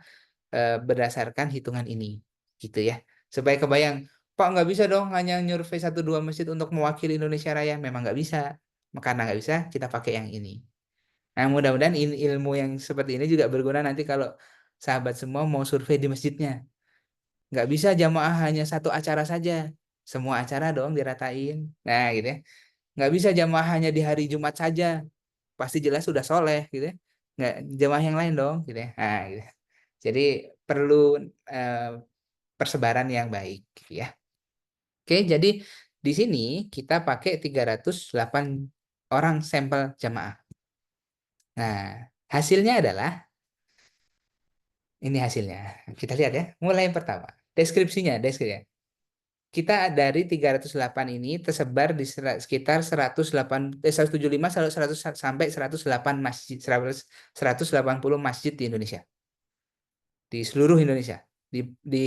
berdasarkan hitungan ini, gitu ya. Supaya kebayang, Pak nggak bisa dong hanya nyurvei satu dua masjid untuk mewakili Indonesia Raya. Memang nggak bisa. Karena nggak bisa, kita pakai yang ini. Nah, mudah-mudahan ilmu yang seperti ini juga berguna nanti kalau sahabat semua mau survei di masjidnya. Nggak bisa jamaah hanya satu acara saja. Semua acara dong diratain. Nah, gitu ya. Nggak bisa jamaah hanya di hari Jumat saja. Pasti jelas sudah soleh gitu ya. Nggak jamaah yang lain dong gitu ya. Nah, gitu. Jadi perlu eh, persebaran yang baik gitu ya. Oke, jadi di sini kita pakai 308 orang sampel jamaah. Nah, hasilnya adalah ini hasilnya. Kita lihat ya. Mulai yang pertama. Deskripsinya. Kita dari 308 ini tersebar di sekitar 175 100 sampai 108 masjid, 180 masjid di Indonesia. Di seluruh Indonesia. Di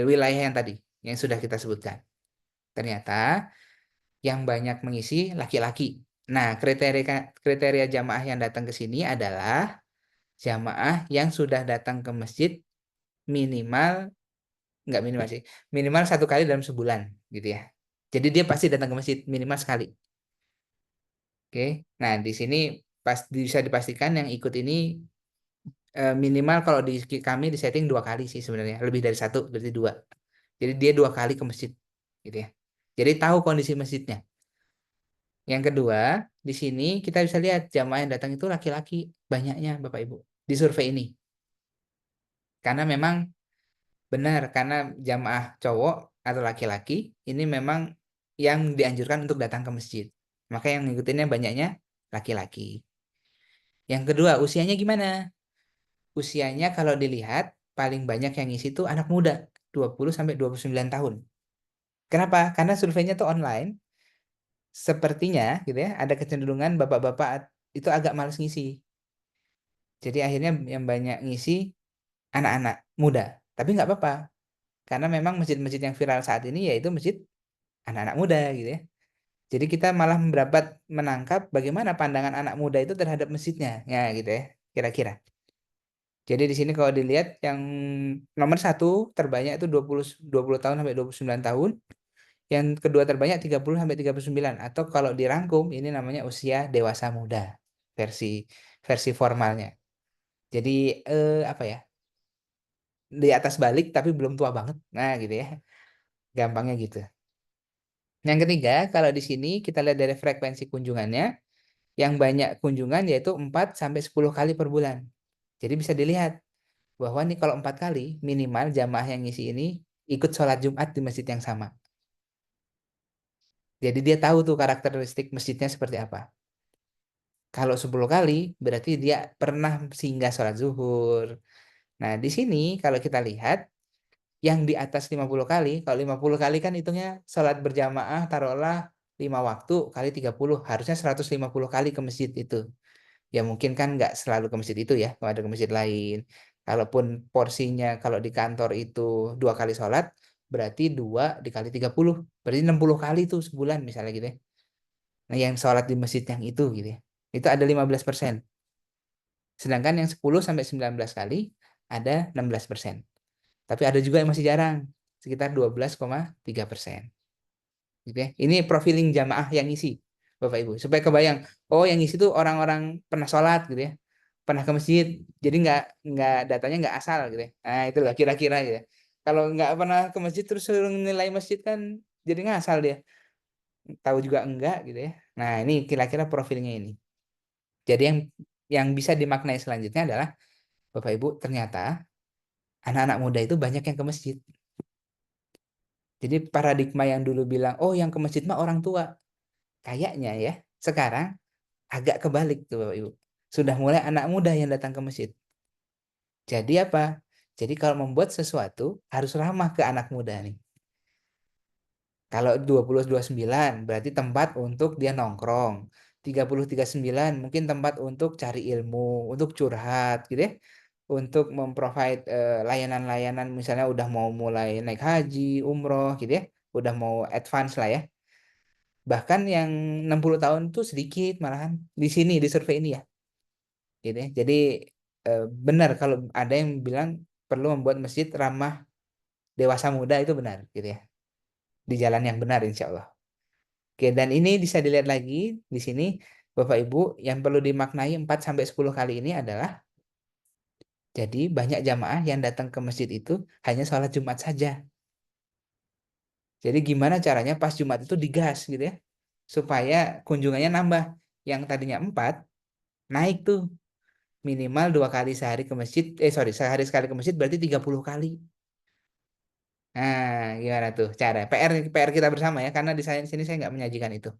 wilayah yang tadi yang sudah kita sebutkan. Ternyata yang banyak mengisi laki-laki. Nah, kriteria jamaah yang datang ke sini adalah jamaah yang sudah datang ke masjid minimal, nggak minimal sih, minimal satu kali dalam sebulan, gitu ya. Jadi dia pasti datang ke masjid minimal sekali. Oke. Nah, di sini bisa dipastikan yang ikut ini minimal kalau di kami di setting 2 kali sih sebenarnya. Lebih dari 1 berarti 2. Jadi dia 2 kali ke masjid gitu ya. Jadi tahu kondisi masjidnya. Yang kedua, di sini kita bisa lihat jamaah yang datang itu laki-laki banyaknya Bapak Ibu di survei ini. Karena memang benar karena jamaah cowok atau laki-laki ini memang yang dianjurkan untuk datang ke masjid. Maka yang ngikutinnya banyaknya laki-laki. Yang kedua, usianya gimana? Usianya kalau dilihat paling banyak yang ngisi itu anak muda, 20 sampai 29 tahun. Kenapa? Karena surveinya tuh online. Sepertinya gitu ya, ada kecenderungan bapak-bapak itu agak males ngisi. Jadi akhirnya yang banyak ngisi anak-anak muda. Tapi nggak apa-apa, karena memang masjid-masjid yang viral saat ini yaitu masjid anak-anak muda gitu ya. Jadi kita malah mendapat menangkap bagaimana pandangan anak muda itu terhadap masjidnya, ya gitu ya, kira-kira. Jadi di sini kalau dilihat yang nomor 1 terbanyak itu 20 tahun sampai 29 tahun. Yang kedua terbanyak 30 sampai 39 atau kalau dirangkum ini namanya usia dewasa muda versi versi formalnya. Jadi apa ya? Di atas balik tapi belum tua banget. Nah, gitu ya. Gampangnya gitu. Yang ketiga, kalau di sini kita lihat dari frekuensi kunjungannya, yang banyak kunjungan yaitu 4 sampai 10 kali per bulan. Jadi bisa dilihat bahwa nih kalau 4 kali minimal jamaah yang ngisi ini ikut sholat Jumat di masjid yang sama. Jadi dia tahu tuh karakteristik masjidnya seperti apa. Kalau 10 kali berarti dia pernah singgah sholat zuhur. Nah, di sini kalau kita lihat yang di atas 50 kali, kalau 50 kali kan hitungnya sholat berjamaah taruhlah 5 waktu kali 30 harusnya 150 kali ke masjid itu. Ya mungkin kan nggak selalu ke masjid itu ya, kalau ada ke masjid lain. Kalaupun porsinya kalau di kantor itu 2 kali sholat, berarti 2 dikali 30. Berarti 60 kali tuh sebulan misalnya gitu ya. Nah yang sholat di masjid yang itu gitu ya. Itu ada 15%. Sedangkan yang 10 sampai 19 kali ada 16%. Tapi ada juga yang masih jarang, sekitar 12,3%. Gitu ya. Ini profiling jamaah yang ngisi, Bapak Ibu. Supaya kebayang, oh yang ngisi itu orang-orang pernah sholat gitu ya. Pernah ke masjid. Jadi nggak datanya nggak asal gitu ya. Nah, itulah kira-kira gitu ya. Kalau nggak pernah ke masjid terus suruh nilai masjid kan jadi ngasal dia. Tahu juga enggak gitu ya. Nah, ini kira-kira profilnya ini. Jadi yang bisa dimaknai selanjutnya adalah Bapak Ibu, ternyata anak-anak muda itu banyak yang ke masjid. Jadi paradigma yang dulu bilang, oh yang ke masjid mah orang tua. Kayaknya ya, sekarang agak kebalik tuh Bapak Ibu. Sudah mulai anak muda yang datang ke masjid. Jadi apa? Jadi kalau membuat sesuatu harus ramah ke anak muda nih. Kalau 20 29 berarti tempat untuk dia nongkrong. 30 39 mungkin tempat untuk cari ilmu, untuk curhat gitu ya. Untuk memprovide layanan-layanan misalnya udah mau mulai naik haji, umroh gitu ya. Udah mau advance lah ya. Bahkan yang 60 tahun tuh sedikit malahan di sini di survei ini ya. Gitu ya. Jadi benar kalau ada yang bilang perlu membuat masjid ramah dewasa muda itu benar gitu ya. Di jalan yang benar insya Allah. Oke, dan ini bisa dilihat lagi di sini Bapak Ibu yang perlu dimaknai 4 sampai 10 kali ini adalah jadi banyak jamaah yang datang ke masjid itu hanya sholat Jumat saja. Jadi gimana caranya pas Jumat itu digas gitu ya. Supaya kunjungannya nambah. Yang tadinya 4 naik tuh minimal 2 kali sehari ke masjid. Sorry, sehari sekali ke masjid berarti 30 kali. Nah, gimana tuh cara? PR kita bersama ya, karena di sini saya nggak menyajikan itu.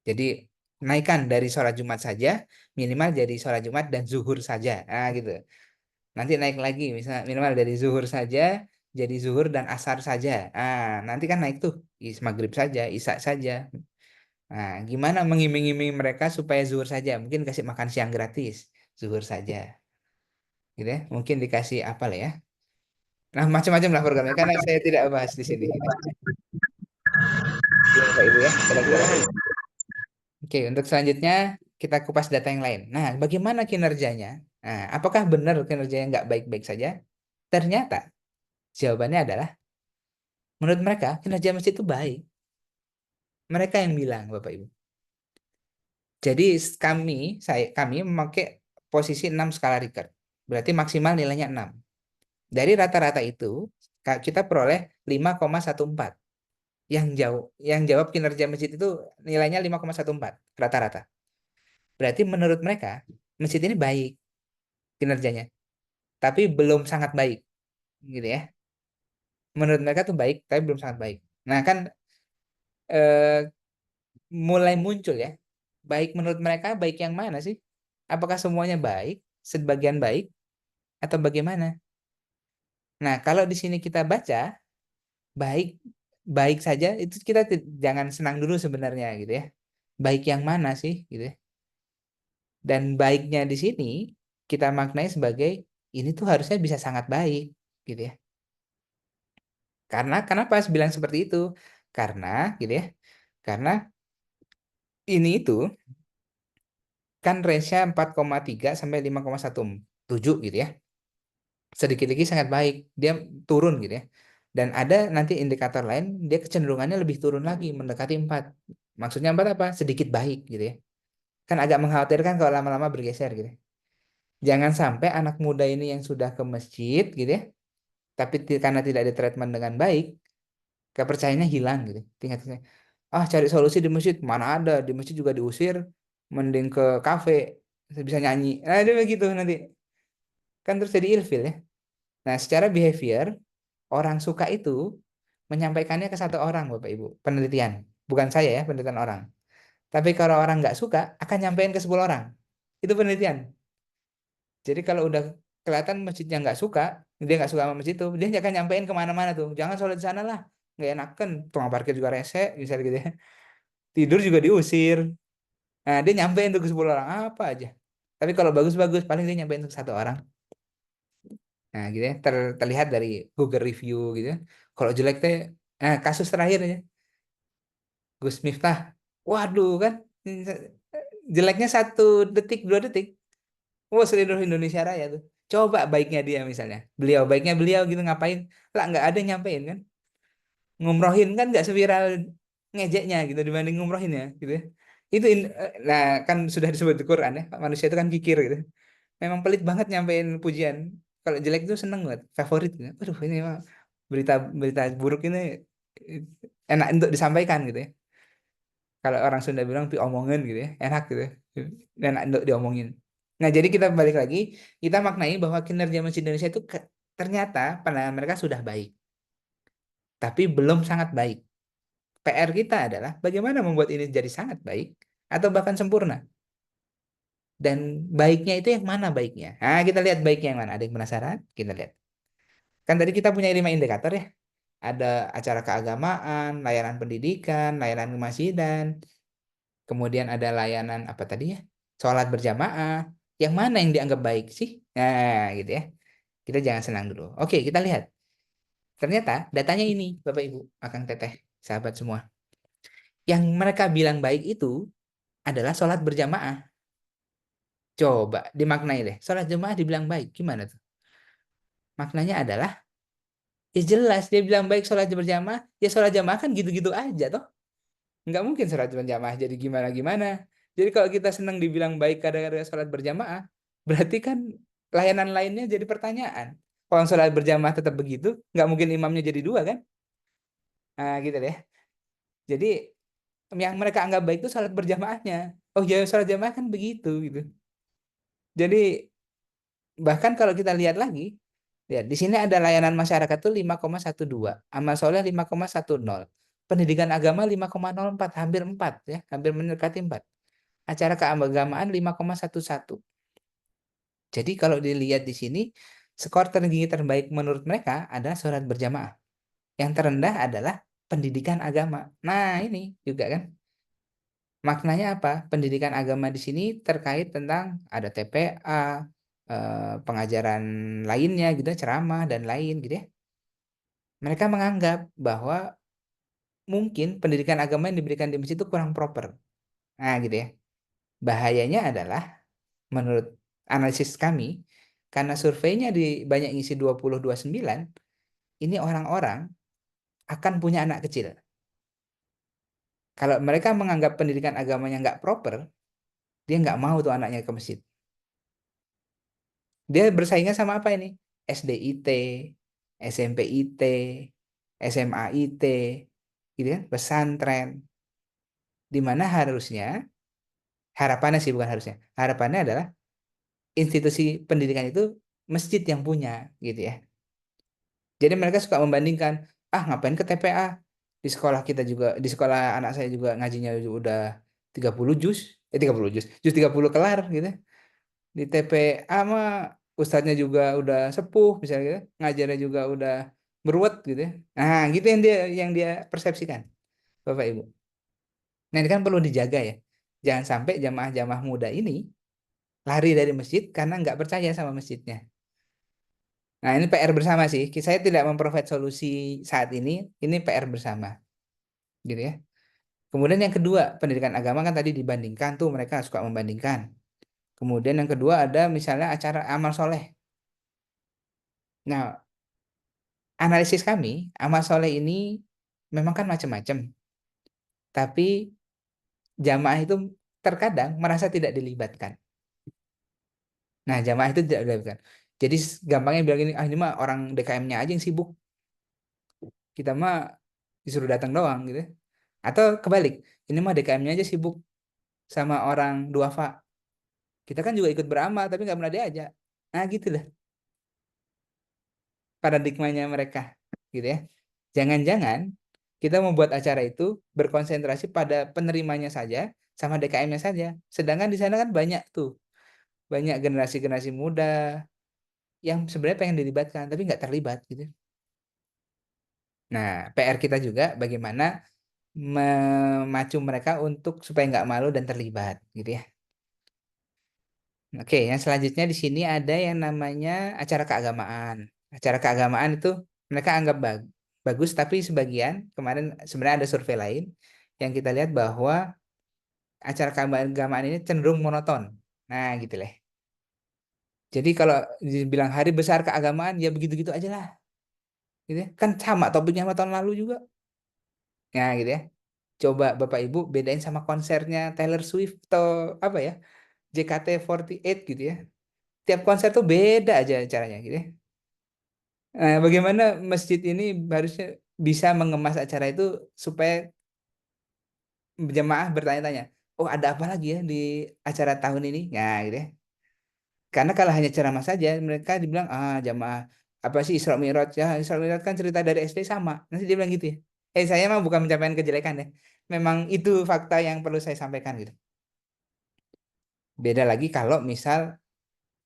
Jadi naikkan dari sholat Jumat saja, minimal jadi sholat Jumat dan zuhur saja. Nah, gitu. Nanti naik lagi, misalnya minimal dari zuhur saja, jadi zuhur dan asar saja. Nanti kan naik tuh, maghrib saja, isya saja. Nah, gimana mengiming-iming mereka supaya zuhur saja? Mungkin kasih makan siang gratis, zuhur saja. Gitu ya. Mungkin dikasih apa lah ya. Nah, macam-macam lah programnya, karena saya tidak bahas di sini. Gitu. Ya, Bapak Ibu ya, kira-kira. Oke, untuk selanjutnya kita kupas data yang lain. Nah, bagaimana kinerjanya? Nah, apakah benar kinerjanya nggak baik-baik saja? Ternyata jawabannya adalah menurut mereka kinerja masjid itu baik. Mereka yang bilang, Bapak Ibu. Jadi kami memakai posisi 6 skala Richter. Berarti maksimal nilainya 6. Dari rata-rata itu kita peroleh 5,14. Yang jawab kinerja masjid itu nilainya 5,14 rata-rata. Berarti menurut mereka masjid ini baik kinerjanya, tapi belum sangat baik, gitu ya. Menurut mereka tuh baik, tapi belum sangat baik. Nah kan eh, mulai muncul ya, baik menurut mereka baik yang mana sih? Apakah semuanya baik, sebagian baik, atau bagaimana? Nah kalau di sini kita baca baik baik saja itu kita jangan senang dulu sebenarnya gitu ya. Baik yang mana sih gitu ya. Dan baiknya di sini kita maknai sebagai ini tuh harusnya bisa sangat baik gitu ya. Karena kenapa bilang seperti itu? Karena gitu ya. Karena ini itu kan range-nya 4,3 sampai 5,17 gitu ya. Sedikit lagi sangat baik, dia turun gitu ya. Dan ada nanti indikator lain dia kecenderungannya lebih turun lagi mendekati 4. Maksudnya 4 apa? Sedikit baik gitu ya. Kan agak mengkhawatirkan kalau lama-lama bergeser gitu ya. Jangan sampai anak muda ini yang sudah ke masjid gitu ya, tapi karena tidak ditreatment dengan baik, kepercayaannya hilang gitu. Tingkat cari solusi di masjid, mana ada di masjid juga diusir, mending ke kafe bisa nyanyi. Nah, itu begitu nanti. Kan terus jadi ilfil ya. Nah, secara behavior orang suka itu menyampaikannya ke satu orang, Bapak Ibu. Penelitian. Bukan saya ya, penelitian orang. Tapi kalau orang nggak suka, akan nyampein ke 10 orang. Itu penelitian. Jadi kalau udah kelihatan masjidnya nggak suka, dia nggak suka sama masjid itu, dia akan nyampein kemana-mana tuh. Jangan sholat di sana lah, nggak enakan. Tukang parkir juga rese, misalnya gitu ya. Tidur juga diusir. Nah, dia nyampein tuh ke 10 orang apa aja. Tapi kalau bagus-bagus, paling dia nyampein ke satu orang. Nah, gitu ya. Terlihat dari Google review gitu ya. Kalau jelek teh, kasus terakhir ya, Gus Miftah. Waduh kan, jeleknya 1 detik, 2 detik. Wah, seluruh Indonesia Raya tuh. Coba baiknya dia misalnya. Baiknya beliau gitu ngapain? Lah nggak ada yang nyampein kan. Ngumrohin kan nggak seviral ngejeknya gitu dibanding ngumrohin ya gitu ya. Nah kan sudah disebut di Quran ya. Manusia itu kan kikir gitu. Memang pelit banget nyampein pujian. Kalau jelek itu seneng banget. Favorit gitu. Aduh ini mah berita berita buruk ini eh, enak untuk disampaikan gitu ya. Kalau orang Sunda bilang omongan gitu ya. Enak gitu ya. Enak untuk diomongin. Nah, jadi kita balik lagi, kita maknai bahwa kinerja Masjid Indonesia itu ternyata pandangan mereka sudah baik, tapi belum sangat baik. PR kita adalah bagaimana membuat ini jadi sangat baik atau bahkan sempurna. Dan baiknya itu yang mana baiknya? Nah, kita lihat baiknya yang mana. Ada yang penasaran? Kita lihat. Kan tadi kita punya 5 indikator ya. Ada acara keagamaan, layanan pendidikan, layanan kemasjidan, kemudian ada layanan apa tadi ya? Sholat berjamaah. Yang mana yang dianggap baik sih? Nah, gitu ya. Kita jangan senang dulu. Oke, kita lihat. Ternyata datanya ini, Bapak Ibu, Akang Teteh, sahabat semua. Yang mereka bilang baik itu adalah sholat berjamaah. Coba dimaknai deh. Sholat jamaah dibilang baik. Gimana tuh? Maknanya adalah, ya jelas dia bilang baik sholat berjamaah. Ya sholat jamaah kan gitu-gitu aja toh. Nggak mungkin sholat berjamaah jadi gimana-gimana. Jadi kalau kita senang dibilang baik kadang-kadang sholat berjamaah, berarti kan layanan lainnya jadi pertanyaan. Kalau sholat berjamaah tetap begitu, nggak mungkin imamnya jadi 2 kan? Nah gitu deh. Jadi yang mereka anggap baik itu sholat berjamaahnya. Oh ya sholat jamaah kan begitu gitu. Jadi bahkan kalau kita lihat lagi, ya di sini ada layanan masyarakat tuh 5,12, amal soleh 5,10, pendidikan agama 5,04, hampir 4 ya, hampir mendekati 4. Acara keagamaan 5,11. Jadi kalau dilihat di sini, skor tertinggi terbaik menurut mereka adalah sholat berjamaah. Yang terendah adalah pendidikan agama. Nah, ini juga kan. Maknanya apa? Pendidikan agama di sini terkait tentang ada TPA, pengajaran lainnya gitu, ceramah dan lain gitu ya. Mereka menganggap bahwa mungkin pendidikan agama yang diberikan di masjid itu kurang proper. Nah, gitu ya. Bahayanya adalah menurut analisis kami, karena surveinya di banyak ngisi 20-29, ini orang-orang akan punya anak kecil. Kalau mereka menganggap pendidikan agamanya nggak proper, Dia nggak mau tuh anaknya ke masjid. Dia bersaingnya sama apa ini? SDIT, SMPIT, SMAIT, gitu kan? Pesantren. Di mana harusnya, harapannya sih bukan harusnya, harapannya adalah institusi pendidikan itu masjid yang punya, gitu ya. Jadi mereka suka membandingkan, ah ngapain ke TPA? Di sekolah kita juga, di sekolah anak saya juga ngajinya udah 30 juz, 30 juz, juz 30 kelar gitu. Di TPA mah ustadznya juga udah sepuh misalnya gitu. Ngajarnya juga udah beruwet gitu ya. Nah, gitu yang dia persepsikan, Bapak Ibu. Nah, ini kan perlu dijaga ya. Jangan sampai jamaah-jamaah muda ini lari dari masjid karena nggak percaya sama masjidnya. Nah, ini PR bersama sih. Saya tidak memprovide solusi saat ini PR bersama, gitu ya. Kemudian yang kedua, pendidikan agama kan tadi dibandingkan tuh mereka suka membandingkan. Kemudian yang kedua ada misalnya acara amal soleh. Nah, analisis kami, amal soleh ini memang kan macam-macam, tapi jamaah itu terkadang merasa tidak dilibatkan. Nah, jamaah itu tidak dilibatkan. Jadi gampangnya bilang ini, ah ini mah orang DKM-nya aja yang sibuk, kita mah disuruh datang doang gitu. Atau kebalik, ini mah DKM-nya aja sibuk sama orang duafa. Kita kan juga ikut beramal, tapi nggak pernah diajak. Nah, gitu lah paradigmanya mereka, gitu ya. Jangan-jangan kita membuat acara itu berkonsentrasi pada penerimanya saja sama DKM-nya saja. Sedangkan di sana kan banyak tuh, banyak generasi-generasi muda yang sebenarnya pengen dilibatkan tapi nggak terlibat gitu. Nah, PR kita juga bagaimana memacu mereka untuk supaya nggak malu dan terlibat gitu ya. Oke, yang selanjutnya di sini ada yang namanya acara keagamaan. Acara keagamaan itu mereka anggap bagus, tapi sebagian kemarin sebenarnya ada survei lain yang kita lihat bahwa acara keagamaan ini cenderung monoton. Nah, gitu lah. Jadi kalau dibilang hari besar keagamaan ya begitu-gitu aja lah. Gitu ya. Kan sama topiknya sama tahun lalu juga. Nah, gitu ya. Coba Bapak Ibu bedain sama konsernya Taylor Swift atau apa ya? JKT48 gitu ya. Tiap konser tuh beda aja caranya gitu ya. Nah, bagaimana masjid ini harusnya bisa mengemas acara itu supaya jemaah bertanya-tanya, oh ada apa lagi ya di acara tahun ini? Nah, gitu ya. Karena kalau hanya ceramah saja, mereka dibilang, ah jamaah apa sih Isra Mi'raj? Ya, Isra Mi'raj kan cerita dari SD sama. Nanti dia bilang gitu ya. Saya mah bukan mencapaikan kejelekan ya. Memang itu fakta yang perlu saya sampaikan gitu. Beda lagi kalau misal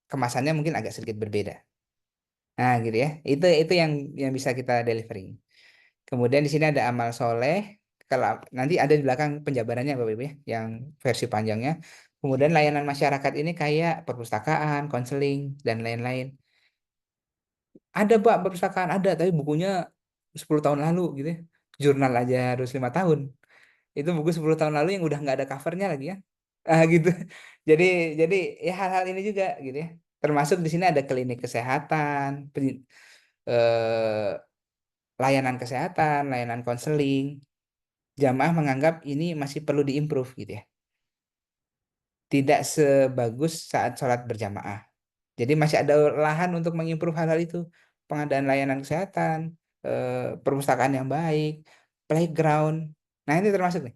kemasannya mungkin agak sedikit berbeda. Nah, gitu ya. Itu yang bisa kita delivery. Kemudian di sini ada amal soleh. Kalau nanti ada di belakang penjabarannya Bapak Ibu ya, yang versi panjangnya. Kemudian layanan masyarakat ini kayak perpustakaan, konseling, dan lain-lain. Ada Pak perpustakaan ada, tapi bukunya 10 tahun lalu gitu ya. Jurnal aja harus 5 tahun. Itu buku 10 tahun lalu yang udah nggak ada covernya lagi ya. Ah gitu. Jadi jadi ya hal-hal ini juga gitu ya. Termasuk di sini ada klinik kesehatan, eh, layanan kesehatan, layanan konseling. Jamaah menganggap ini masih perlu diimprove gitu ya. Tidak sebagus saat sholat berjamaah. Jadi masih ada lahan untuk mengimprove hal-hal itu. Pengadaan layanan kesehatan, perpustakaan yang baik, playground. Nah ini termasuk nih,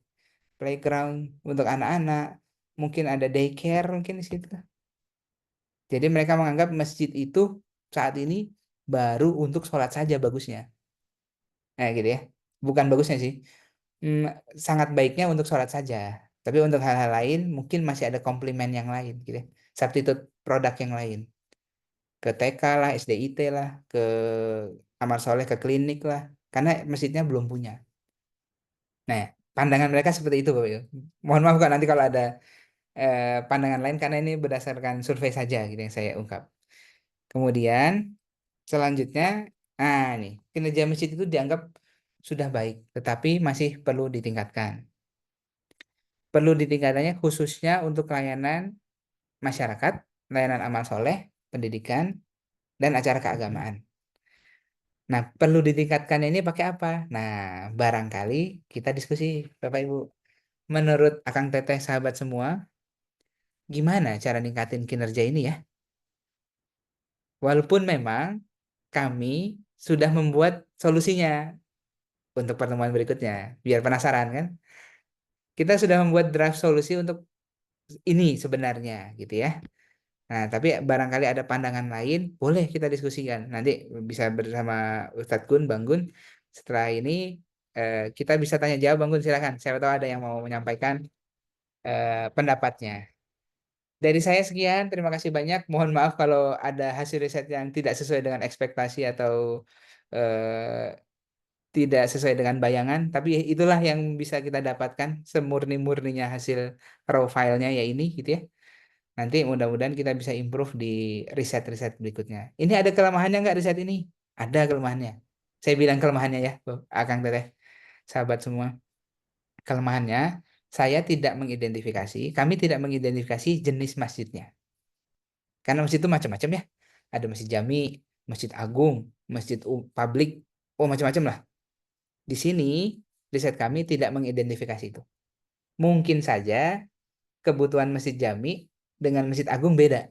playground untuk anak-anak. Mungkin ada daycare mungkin di situ. Jadi mereka menganggap masjid itu saat ini baru untuk sholat saja bagusnya. Nah gitu ya. Bukan bagusnya sih. Hmm, sangat baiknya untuk sholat saja. Tapi untuk hal-hal lain mungkin masih ada komplimen yang lain gitu ya. Substitute produk yang lain. Ke TK lah, SDIT lah, ke Amal Soleh, ke klinik lah. Karena masjidnya belum punya. Nah, pandangan mereka seperti itu Bapak Ibu. Mohon maaf kalau nanti kalau ada pandangan lain karena ini berdasarkan survei saja gitu yang saya ungkap. Kemudian selanjutnya, nih kinerja masjid itu dianggap sudah baik, tetapi masih perlu ditingkatkan. Perlu ditingkatannya khususnya untuk layanan masyarakat, layanan amal soleh, pendidikan, dan acara keagamaan. Nah, perlu ditingkatkan ini pakai apa? Nah, barangkali kita diskusi, Bapak Ibu. Menurut Akang Teteh sahabat semua, gimana cara ningkatin kinerja ini ya. Walaupun memang kami sudah membuat solusinya untuk pertemuan berikutnya. Biar penasaran kan? Kita sudah membuat draft solusi untuk ini sebenarnya gitu ya. Nah, tapi barangkali ada pandangan lain, boleh kita diskusikan. Nanti bisa bersama Ustadz Gun, Bang Gun. Setelah ini kita bisa tanya jawab, Bang Gun, silakan. Siapa tahu ada yang mau menyampaikan pendapatnya. Dari saya sekian, terima kasih banyak. Mohon maaf kalau ada hasil riset yang tidak sesuai dengan ekspektasi atau eh, tidak sesuai dengan bayangan, tapi itulah yang bisa kita dapatkan semurni-murninya hasil raw file-nya ya ini gitu ya. Nanti mudah-mudahan kita bisa improve di riset-riset berikutnya. Ini ada kelemahannya nggak riset ini? Ada kelemahannya. Saya bilang kelemahannya ya, Akang Teteh, sahabat semua. Kelemahannya, saya tidak mengidentifikasi, kami tidak mengidentifikasi jenis masjidnya. Karena masjid itu macam-macam ya. Ada masjid jami, masjid agung, masjid publik, oh macam-macam lah. Di sini, riset kami tidak mengidentifikasi itu. Mungkin saja kebutuhan masjid jami dengan masjid agung beda.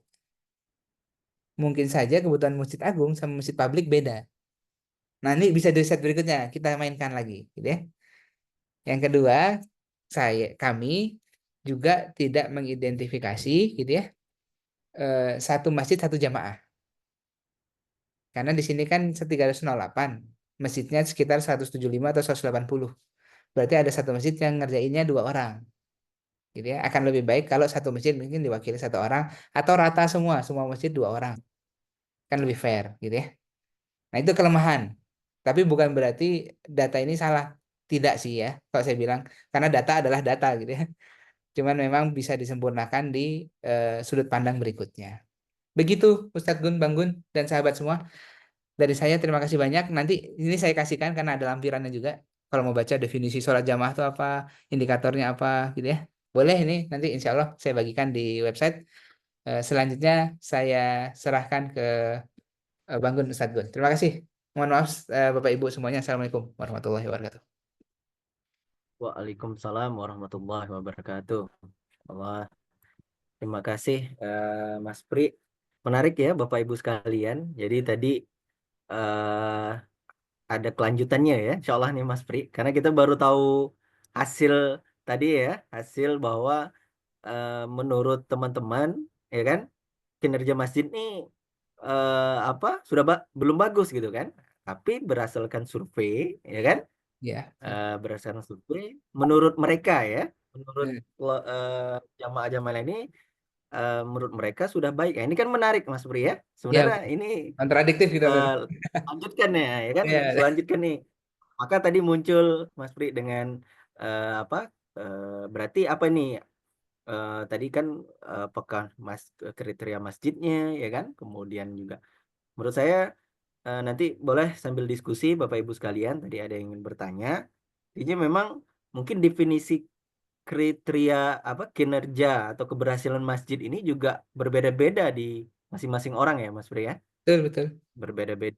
Mungkin saja kebutuhan masjid agung sama masjid publik beda. Nah, ini bisa di riset berikutnya kita mainkan lagi, gitu ya. Yang kedua, kami juga tidak mengidentifikasi, gitu ya, satu masjid satu jamaah. Karena di sini kan 308, masjidnya sekitar 175 atau 180. Berarti ada satu masjid yang ngerjainnya dua orang, gitu ya. Akan lebih baik kalau satu masjid mungkin diwakili satu orang atau rata semua masjid dua orang, kan lebih fair, gitu ya. Nah, itu kelemahan. Tapi bukan berarti data ini salah. Tidak sih ya, kalau saya bilang. Karena data adalah data gitu ya. Cuman memang bisa disempurnakan di sudut pandang berikutnya. Begitu Ustadz Gun, Bang Gun, dan sahabat semua. Dari saya terima kasih banyak. Nanti ini saya kasihkan karena ada lampirannya juga. Kalau mau baca definisi sholat jamaah itu apa, indikatornya apa gitu ya. Boleh ini nanti insya Allah saya bagikan di website. Selanjutnya saya serahkan ke Bang Gun, Ustadz Gun. Terima kasih. Mohon maaf Bapak Ibu semuanya. Assalamualaikum warahmatullahi wabarakatuh. Waalaikumsalam warahmatullahi wabarakatuh. Allah, terima kasih Mas Pri. Menarik ya Bapak Ibu sekalian. Jadi tadi eh, ada kelanjutannya ya, insya Allah nih Mas Pri. Karena kita baru tahu hasil tadi ya, hasil bahwa menurut teman-teman, ya kan, kinerja masjid ini apa sudah belum bagus gitu kan. Tapi berdasarkan survei, ya kan, Ya, betul. berdasarkan survei, menurut mereka ya, menurut Hmm, jamaah-jamaah ini, menurut mereka sudah baik. Ya, ini kan menarik Mas Pri ya. ya, Sebenarnya betul. ini Kontradiktif gitu eh, tadi. lanjutkan ya kan, Ya, selanjutkan nih. Maka tadi muncul Mas Pri dengan apa? Berarti apa ini? Tadi kan apakah kriteria masjidnya ya kan? Kemudian juga menurut saya nanti boleh sambil diskusi Bapak Ibu sekalian. Tadi ada yang ingin bertanya. Jadi memang mungkin definisi kriteria apa kinerja atau keberhasilan masjid ini juga berbeda-beda di masing-masing orang ya Mas Pri ya. betul, betul. Berbeda-beda.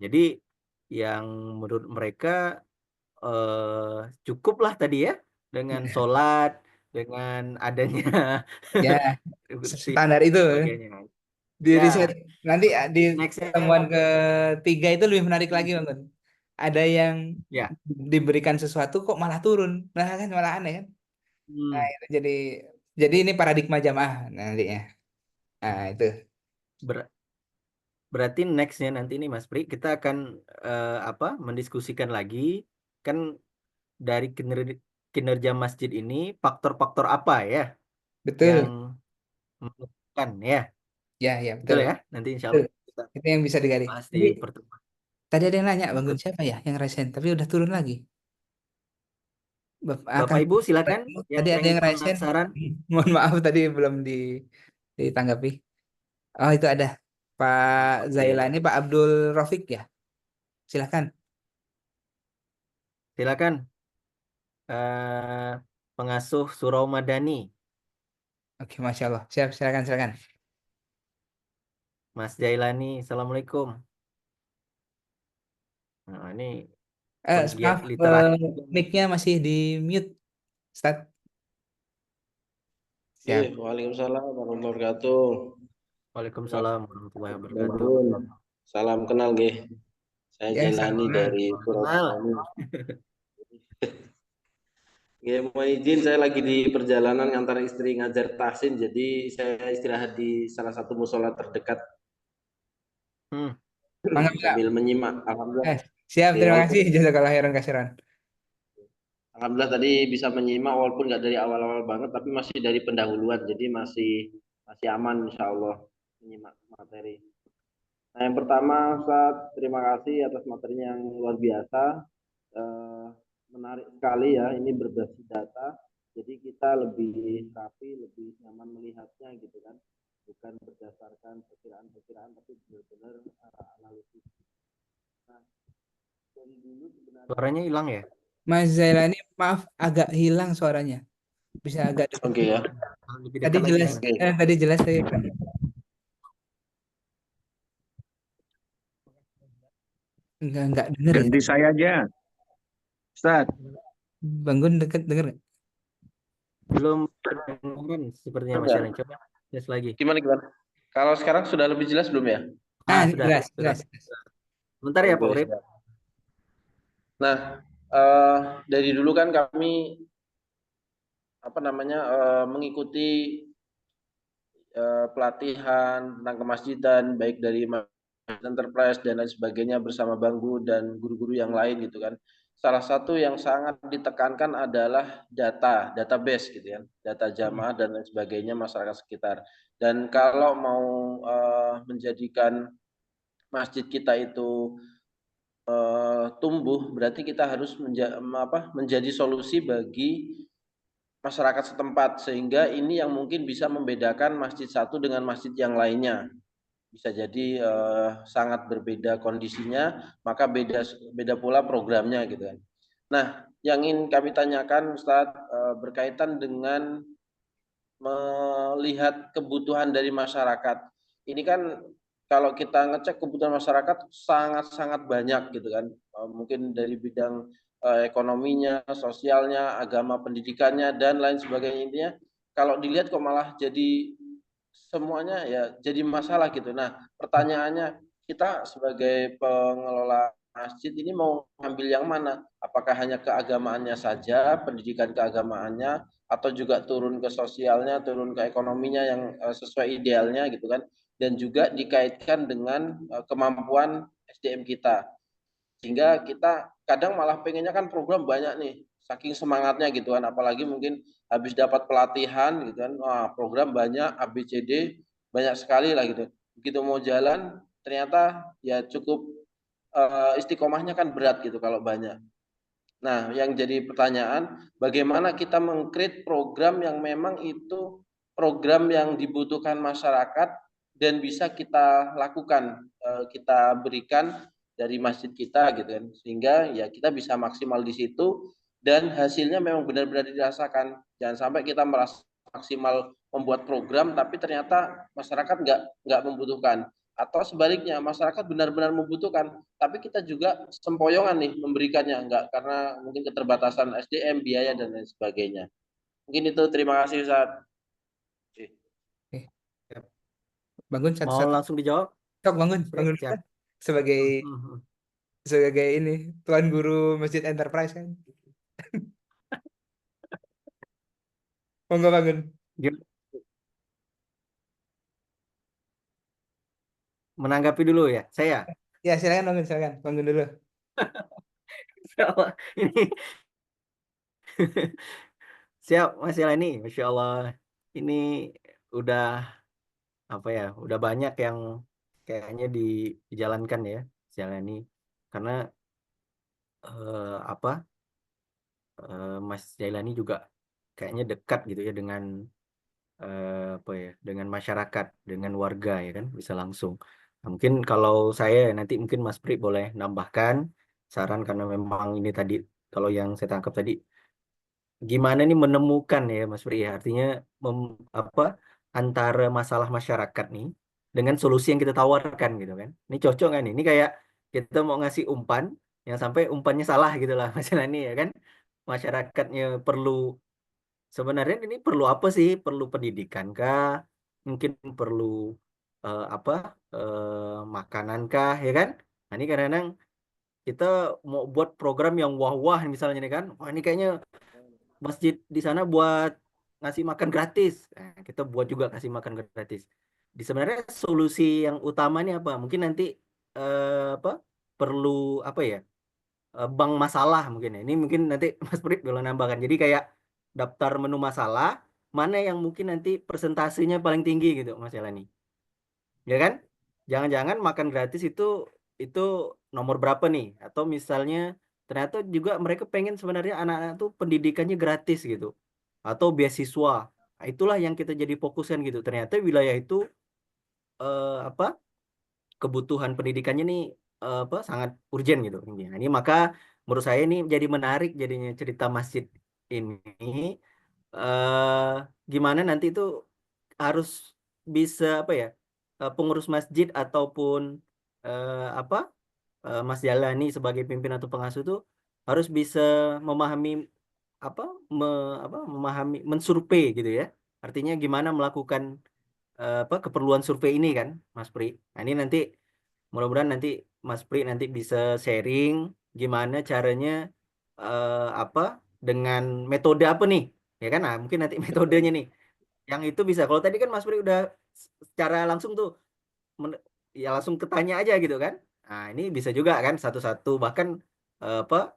Jadi yang menurut mereka cukuplah tadi ya dengan sholat, dengan adanya Ya, bukti standar itu. sebagainya. Di Ya, riset nanti di pertemuan nextnya ketiga itu lebih menarik lagi Bang Gun. Ada yang ya, diberikan sesuatu kok malah turun. Nah, kan malah aneh kan. Nah, hmm, itu jadi ini paradigma jamaah nantinya. Nah, itu. ber- berarti nextnya nanti nih Mas Pri kita akan apa mendiskusikan lagi kan dari kinerja masjid ini faktor-faktor apa ya yang Betul. menentukan ya, Ya, ya, betul. betul ya. Nanti insya Betul. Allah kita Itu yang bisa digali. bahas di Tapi pertemuan tadi ada yang nanya Bang Gun berikut. siapa ya yang resen tapi udah turun lagi. Akan Bapak Ibu silakan yang tadi ada ingin yang resen. penasaran. Mohon maaf tadi belum ditanggapi. Oh, itu ada Pak Oke, Zailani, Pak Abdul Rafiq ya. Silakan. silakan pengasuh Surau Madani, Oke, Masya Allah. Siap, silakan, silakan. Mas Jailani. Assalamualaikum. Nah, ini penggiat Maaf, literasi. mic-nya masih di mute, Ustaz. Siap. Waalaikumsalam warahmatullahi wabarakatuh. Waalaikumsalam warahmatullahi Bang wabarakatuh. Gun, salam kenal nggih. Saya Ya, Jailani sama. dari Kenal. Surabaya. Nggih, mohon izin saya lagi di perjalanan ngantar istri ngajar tahsin, jadi saya istirahat di salah satu musola terdekat Hmm. Mangga, sambil Kak. menyimak. Alhamdulillah. Siap, Nggih, terima walaupun kasih. Jazakallah khairan kasiran. Alhamdulillah tadi bisa menyimak walaupun nggak dari awal-awal banget, tapi masih dari pendahuluan, jadi masih masih aman insya Allah menyimak materi. Nah, yang pertama, Ustaz, terima kasih atas materinya yang luar biasa. Eh, Menarik sekali ya, ini berbasis data. Jadi kita lebih rapi, lebih nyaman melihatnya gitu kan. Bukan berdasarkan perkiraan-perkiraan, tapi benar-benar analisis. Nah, dari dulu sebenarnya. Suaranya hilang ya? Mas Zailani, maaf agak hilang suaranya. Bisa agak dekat. Oke ya. Lebih Tadi dekat lagi jelas, gimana? Oke. tadi jelas saya. Enggak denger ya. Ganti saya aja, Ustaz. Bangun dekat denger nggak? Belum kedengaran sepertinya Mas Yalen. Coba tes lagi. Gimana gimana? Kalau sekarang sudah lebih jelas belum ya? Ah, Sudah. jelas, Sudah. jelas. Bentar ya Pak Oke, Urip. siap. Nah, dari dulu kan kami mengikuti pelatihan tentang kemasjidan baik dari enterprise dan lain sebagainya bersama Banggu dan guru-guru yang lain gitu kan. Salah satu yang sangat ditekankan adalah database gitu ya, data jamaah dan lain sebagainya masyarakat sekitar. Dan kalau mau menjadikan masjid kita itu tumbuh, berarti kita harus menjadi solusi bagi masyarakat setempat, sehingga ini yang mungkin bisa membedakan masjid satu dengan masjid yang lainnya. Bisa jadi sangat berbeda kondisinya, maka beda beda pula programnya gitu kan. Nah, yang ingin kami tanyakan Ustadz berkaitan dengan melihat kebutuhan dari masyarakat. Ini kan kalau kita ngecek kebutuhan masyarakat sangat-sangat banyak gitu kan. Mungkin dari bidang ekonominya, sosialnya, agama, pendidikannya dan lain sebagainya. Intinya kalau dilihat kok malah jadi semuanya ya jadi masalah gitu. Nah, pertanyaannya kita sebagai pengelola masjid ini mau ngambil yang mana? Apakah hanya keagamaannya saja, pendidikan keagamaannya, atau juga turun ke sosialnya, turun ke ekonominya yang sesuai idealnya gitu kan, dan juga dikaitkan dengan kemampuan SDM kita. Sehingga kita kadang malah pengennya kan program banyak nih, saking semangatnya gitu kan, apalagi mungkin habis dapat pelatihan gitu kan, wah program banyak, ABCD, banyak sekali lah gitu. Begitu mau jalan, ternyata ya cukup istiqomahnya kan berat gitu kalau banyak. Nah, yang jadi pertanyaan, bagaimana kita mengcreate program yang memang itu program yang dibutuhkan masyarakat dan bisa kita lakukan, kita berikan dari masjid kita gitu kan, sehingga ya kita bisa maksimal di situ dan hasilnya memang benar-benar dirasakan. Jangan sampai kita merasa maksimal membuat program tapi ternyata masyarakat nggak membutuhkan, atau sebaliknya masyarakat benar-benar membutuhkan tapi kita juga sempoyongan nih memberikannya, enggak karena mungkin keterbatasan SDM, biaya dan lain sebagainya. Mungkin itu, terima kasih Ustaz. Oke. Bangun Mau satu-satu. langsung dijawab? Sok bangun, Oke, bangun siap. sebagai sebagai ini tuan guru Masjid Enterprise kan. Monggo bangun. Gimana? Menanggapi dulu ya, saya. Ya, silakan bangun dulu. Ini siap Mas Yalani, Masya Allah. Ini udah apa ya? Udah banyak yang kayaknya dijalankan ya, Mas Yalani. Karena apa? Mas Jailani juga kayaknya dekat gitu ya dengan apa ya? Dengan masyarakat, dengan warga ya kan, bisa langsung. Nah, mungkin kalau saya nanti mungkin Mas Pri boleh nambahkan saran karena memang ini tadi kalau yang saya tangkap tadi gimana nih menemukan ya Mas Pri ya artinya apa antara masalah masyarakat nih dengan solusi yang kita tawarkan gitu kan ini cocok kan ini kayak kita mau ngasih umpan yang sampai umpannya salah gitu lah Mas Nani ya kan masyarakatnya perlu sebenarnya ini perlu apa sih? Perlu pendidikan kah? Mungkin perlu apa? Makanan kah, ya kan? Nah, ini kadang-kadang kita mau buat program yang wah-wah misalnya nih kan. Wah, ini kayaknya masjid di sana buat ngasih makan gratis. Nah, kita buat juga kasih makan gratis. Di sebenarnya solusi yang utama ini apa? Mungkin nanti apa? Perlu apa ya? Bank masalah mungkin ya. Ini mungkin nanti Mas Prit boleh nambahkan. Jadi kayak daftar menu masalah, mana yang mungkin nanti persentasenya paling tinggi gitu Mas Yelani. Ya kan? Jangan-jangan makan gratis itu nomor berapa nih? Atau misalnya ternyata juga mereka pengen sebenarnya anak-anak tuh pendidikannya gratis gitu. Atau beasiswa. Nah, itulah yang kita jadi fokuskan gitu. Ternyata wilayah itu apa? Kebutuhan pendidikannya nih apa sangat urgent gitu. Nah, ini maka menurut saya ini jadi menarik jadinya cerita masjid ini eh gimana nanti itu harus bisa apa ya pengurus masjid ataupun apa Mas Jalani sebagai pimpinan atau pengasuh itu harus bisa memahami apa memahami mensurvei gitu ya. Artinya gimana melakukan apa keperluan survei ini kan, Mas Pri. Nah, ini nanti mudah-mudahan nanti Mas Pri nanti bisa sharing gimana caranya apa dengan metode apa nih, ya kan? Nah, mungkin nanti metodenya nih, yang itu bisa. Kalau tadi kan Mas Pri udah secara langsung tuh ya langsung ketanya aja gitu kan. Nah, ini bisa juga kan satu-satu bahkan apa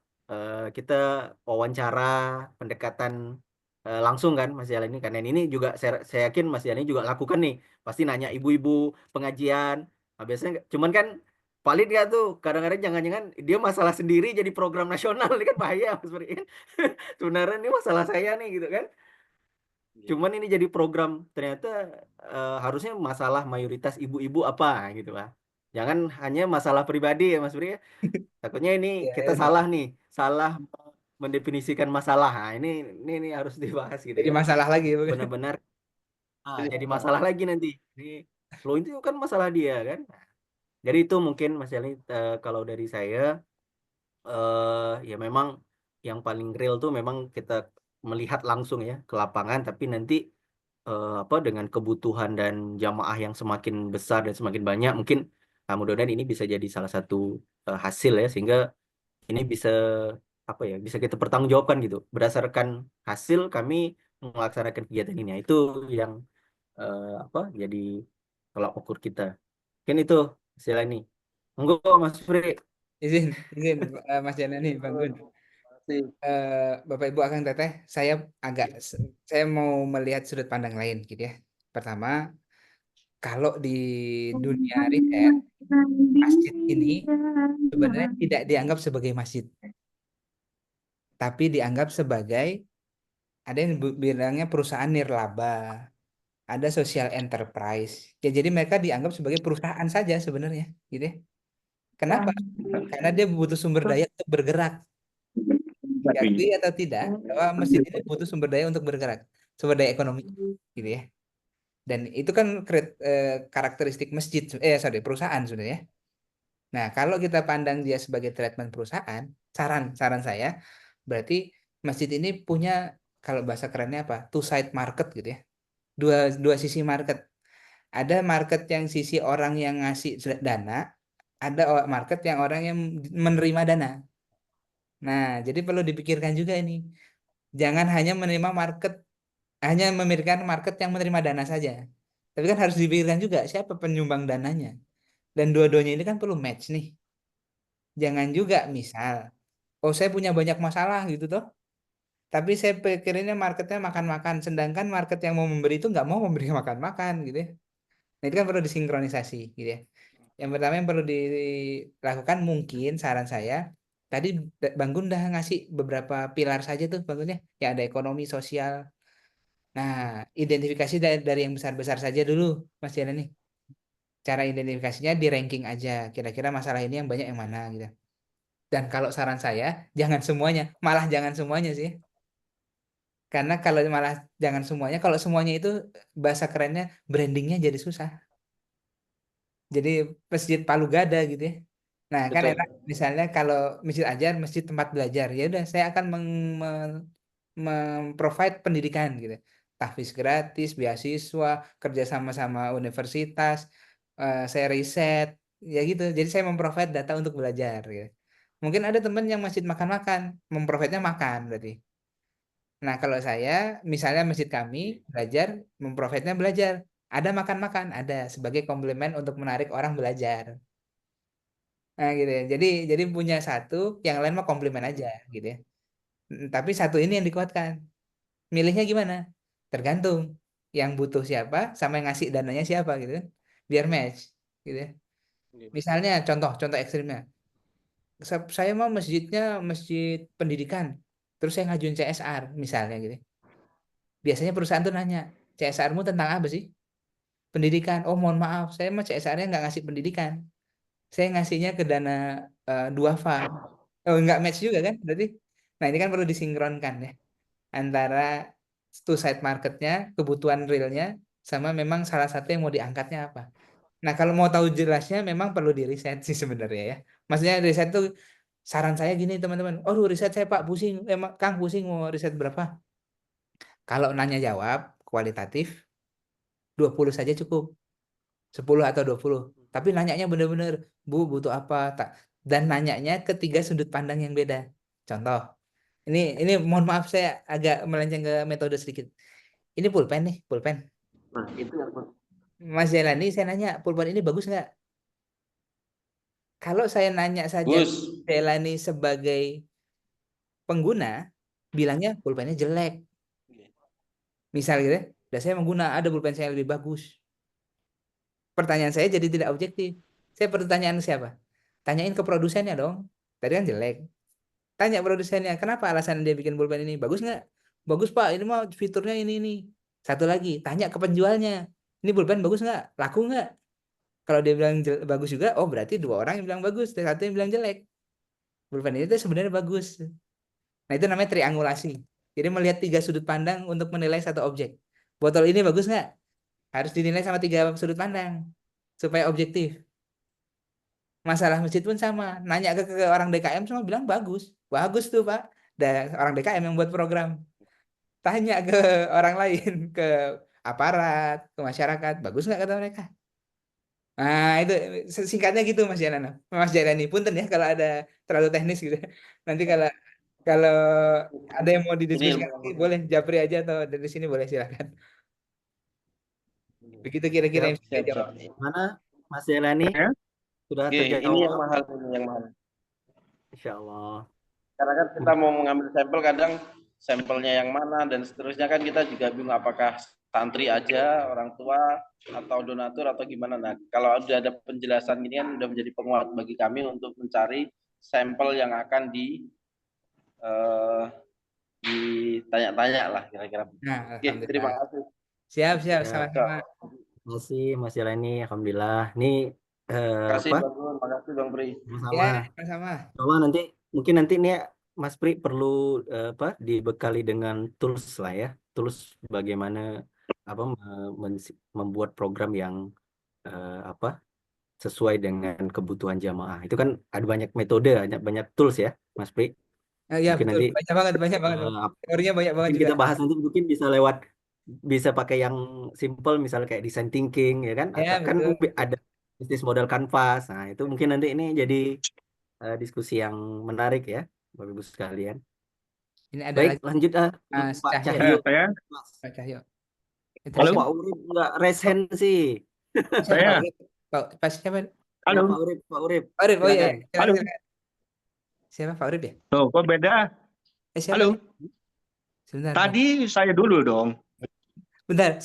kita wawancara pendekatan langsung kan Mas Jalan ini karena ini juga saya yakin Mas Jalan ini juga lakukan nih pasti nanya ibu-ibu pengajian. Nah, biasanya cuman kan valid nggak tuh kadang-kadang jangan-jangan dia masalah sendiri jadi program nasional ini kan bahaya Mas Pri. Sebenarnya ini masalah saya nih gitu kan. Cuman ini jadi program ternyata harusnya masalah mayoritas ibu-ibu apa gitu lah. Jangan hanya masalah pribadi ya Mas Bri. Takutnya ini Ya, kita salah nih, salah mendefinisikan masalah. Nah, ini harus dibahas gitu jadi ya. masalah lagi ya, bukan? Benar-benar jadi masalah lagi nanti. Ini lo itu kan masalah dia kan. Nah, jadi itu mungkin Mas Yani kalau dari saya ya memang yang paling real tuh memang kita melihat langsung ya ke lapangan tapi nanti apa dengan kebutuhan dan jamaah yang semakin besar dan semakin banyak mungkin mudah-mudahan ini bisa jadi salah satu hasil ya sehingga ini bisa apa ya bisa kita pertanggungjawabkan gitu berdasarkan hasil kami melaksanakan kegiatan ini. Nah, itu yang apa jadi tolak ukur kita kan itu istilah ini monggo Mas Fri. Izin Mas Jana nih, Bang Gun. Masih. Bapak Ibu Akang Teteh, saya mau melihat sudut pandang lain gitu ya. Pertama, kalau di dunia riset, masjid ini sebenarnya tidak dianggap sebagai masjid, tapi dianggap sebagai ada yang bilangnya perusahaan nirlaba, ada social enterprise. Ya, jadi mereka dianggap sebagai perusahaan saja sebenarnya, gitu ya. Kenapa? Karena dia butuh sumber daya untuk bergerak. Diakui atau tidak, bahwa masjid ini butuh sumber daya untuk bergerak, sumber daya ekonomi, gitu ya. Dan itu kan karakteristik masjid, sorry, perusahaan sebenarnya. Nah, kalau kita pandang dia sebagai treatment perusahaan, saran saya, berarti masjid ini punya, kalau bahasa kerennya apa, two side market gitu ya, dua dua sisi market. Ada market yang sisi orang yang ngasih dana, ada market yang orang yang menerima dana. Nah, jadi perlu dipikirkan juga ini. Jangan hanya menerima market, hanya memikirkan market yang menerima dana saja. Tapi kan harus dipikirkan juga siapa penyumbang dananya. Dan dua-duanya ini kan perlu match nih. Jangan juga misal, oh saya punya banyak masalah gitu toh. Tapi saya pikirinnya marketnya makan-makan. Sedangkan market yang mau memberi itu nggak mau memberi makan-makan gitu ya. Nah itu kan perlu disinkronisasi gitu ya. Yang pertama yang perlu dilakukan mungkin saran saya, tadi Bang Gun udah ngasih beberapa pilar saja tuh Bang Gun ya. Ya ada ekonomi, sosial. Nah, identifikasi dari yang besar-besar saja dulu, Mas Jana nih. Cara identifikasinya di ranking aja. Kira-kira masalah ini yang banyak yang mana gitu. Dan kalau saran saya, jangan semuanya. Malah jangan semuanya sih. Karena kalau malah jangan semuanya, kalau semuanya itu bahasa kerennya brandingnya jadi susah. Jadi masjid Palu Gada gitu ya. Nah, kan Betul. enak misalnya kalau masjid ajar, masjid tempat belajar. Ya udah, saya akan memprovide pendidikan gitu. Tahfiz gratis, beasiswa, kerja sama universitas, saya riset, ya gitu. Jadi saya memprovide data untuk belajar gitu. Mungkin ada teman yang masjid makan-makan, memprovide-nya makan berarti. Nah, kalau saya, misalnya masjid kami belajar, memprovide-nya belajar. Ada makan-makan, ada sebagai komplement untuk menarik orang belajar. Nah, gitu ya. Jadi punya satu, yang lain mah komplement aja gitu ya. Tapi satu ini yang dikuatkan. Milihnya gimana? Tergantung yang butuh siapa sama yang ngasih dananya siapa gitu kan. Biar match gitu ya. Misalnya contoh ekstrimnya. Saya mau masjidnya masjid pendidikan. Terus saya ngajuin CSR misalnya gitu. Biasanya perusahaan tuh nanya, CSR-mu tentang apa sih? Pendidikan. Oh, mohon maaf, saya mah CSR-nya nggak ngasih pendidikan. Saya ngasihnya ke dana duafa. Oh, nggak match juga kan? Berarti. Nah, ini kan perlu disinkronkan ya. Antara two side marketnya, kebutuhan realnya, sama memang salah satu yang mau diangkatnya apa. Nah, kalau mau tahu jelasnya memang perlu di riset sih sebenarnya ya. Maksudnya riset tuh saran saya gini teman-teman. Oh, riset saya Pak pusing. Kang pusing mau riset berapa? Kalau nanya jawab kualitatif 20 saja cukup. 10 atau 20. Tapi nanyanya bener-bener, Bu, butuh apa? Tak. Dan nanyanya ke 3 sudut pandang yang beda. Contoh, ini mohon maaf saya agak melenceng ke metode sedikit. Ini pulpen nih, pulpen. Nah, itu yang Mas Jailani, saya nanya, pulpen ini bagus nggak? Kalau saya nanya saja bagus. Jailani sebagai pengguna, bilangnya pulpennya jelek. Misal gitu ya, dan saya mengguna, ada pulpen saya yang lebih bagus. Pertanyaan saya jadi tidak objektif. Saya pertanyaan siapa? Tanyain ke produsennya dong. Tadi kan jelek. Tanya produsennya, kenapa alasan dia bikin pulpen ini? Bagus nggak? Bagus Pak, ini mah fiturnya ini. Satu lagi, tanya ke penjualnya. Ini pulpen bagus nggak? Laku nggak? Kalau dia bilang bagus juga, oh berarti 2 orang yang bilang bagus, dan satu yang bilang jelek. Pulpen ini tuh sebenarnya bagus. Nah itu namanya triangulasi. Jadi melihat 3 sudut pandang untuk menilai satu objek. Botol ini bagus nggak? Harus dinilai sama 3 sudut pandang supaya objektif. Masalah masjid pun sama. Nanya ke orang DKM semua bilang bagus. Bagus tuh Pak. Dan orang DKM yang buat program. Tanya ke orang lain, ke aparat, ke masyarakat. Bagus nggak kata mereka? Nah itu singkatnya gitu Mas Jalani. Mas Jalani. Punten ya kalau ada terlalu teknis gitu. Nanti kalau kalau ada yang mau Ini didiskusikan ilmu. lagi, boleh Japri aja atau dari sini boleh silakan. Begitu kira-kira Siap. yang saya jawab. Mana Mas Jelani Ya, sudah Oke, ini yang terjawab? mahal, ini yang mahal. Insya Allah. Karena kan kita mau mengambil sampel, kadang sampelnya yang mana dan seterusnya kan kita juga bingung apakah santri aja, orang tua, atau donatur atau gimana. Nah, kalau udah ada penjelasan ini kan udah menjadi penguat bagi kami untuk mencari sampel yang akan ditanya-tanya lah kira-kira. Nah, Oke, terima alhamdulillah. kasih. Siap, Ya, sama-sama. terima kasih Mas Jelani. Alhamdulillah. Ini Terima kasih apa? Bang Gun, terima kasih Bang Pri. Sama-sama. Ya, sama-sama. Coba nanti mungkin nanti nih Mas Pri perlu apa dibekali dengan tools lah ya, tools bagaimana apa membuat program yang apa sesuai dengan kebutuhan jamaah. Itu kan ada banyak metode, banyak tools ya, Mas Pri. Ya Mungkin betul, nanti banyak banget, Bang. Teorinya banyak banget mungkin juga. kita bahas nanti mungkin bisa pakai yang simple misalnya kayak design thinking ya kan, atau Ya kan betul. ada bisnis model Canvas. Nah itu mungkin nanti ini jadi diskusi yang menarik ya, Bapak Ibu sekalian. Ini ada Baik, lagi lanjut Pak Cahyo. Cahyo. saya. Mas. Pak Cahyo. Kok Halo, Teruskan. Pak Urip nggak raise hand sih? Siapa Pak saya. Urip? Pak siapa? Ya Halo, Pak Urip, Pak Urip. Oh iya, silakan. iya. Silakan, halo. silakan. Siapa Pak Urip ya? Tuh, kok beda? Siapa Halo, nih? Sebentar. tadi saya dulu dong. Bentar.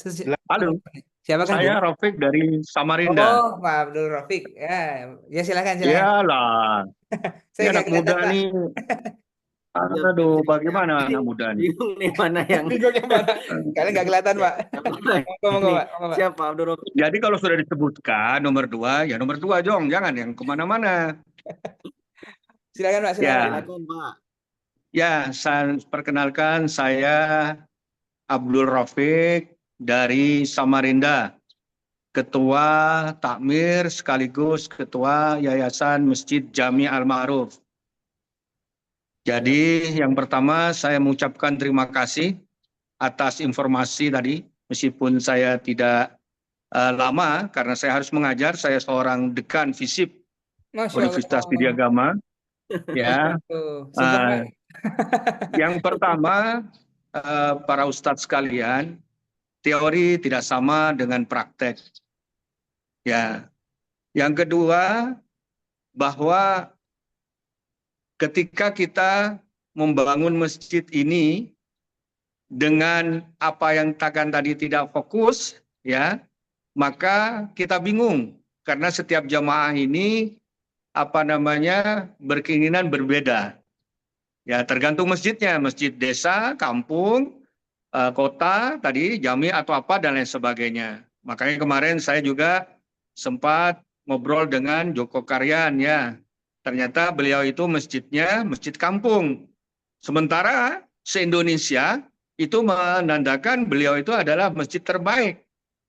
Halo, Siapa Kang saya dulu? Rafiq dari Samarinda. Oh, Pak Abdul Rafiq. Ya, ya silakan, silakan. Iyalah, Saya ini nggak anak muda kelihatan, Pak. nih. Siap, siap, Aduh, siap, siap. bagaimana Ini anak muda nih? bingung nih mana yang Bingung yang mana? Kalian nggak kelihatan, Pak. siapa Monggo, ini. Pak. Monggo, Pak. Siapa Abdul Rafiq? Jadi kalau sudah disebutkan nomor 2, ya nomor 2 Jong, jangan yang kemana-mana. Silakan, Pak. Silakan, Pak. Ya, Silakan Pak. ya, saya perkenalkan saya Abdul Rafiq dari Samarinda, Ketua Takmir sekaligus Ketua Yayasan Masjid Jami Al Ma'ruf. Jadi yang pertama saya mengucapkan terima kasih atas informasi tadi, meskipun saya tidak lama karena saya harus mengajar, saya seorang dekan FISIP Masya Universitas Widya Allah. Gama. Ya, Tuh, sumpah eh, Pak. yang pertama para ustadz sekalian, teori tidak sama dengan praktek. Ya, yang kedua bahwa ketika kita membangun masjid ini dengan apa yang tadi tidak fokus, ya, maka kita bingung karena setiap jamaah ini berkeinginan berbeda. Ya, tergantung masjidnya, masjid desa, kampung, kota tadi, jami atau apa dan lain sebagainya. Makanya kemarin saya juga sempat ngobrol dengan Joko Karyan ya. Ternyata beliau itu masjidnya masjid kampung. Sementara se-Indonesia itu menandakan beliau itu adalah masjid terbaik.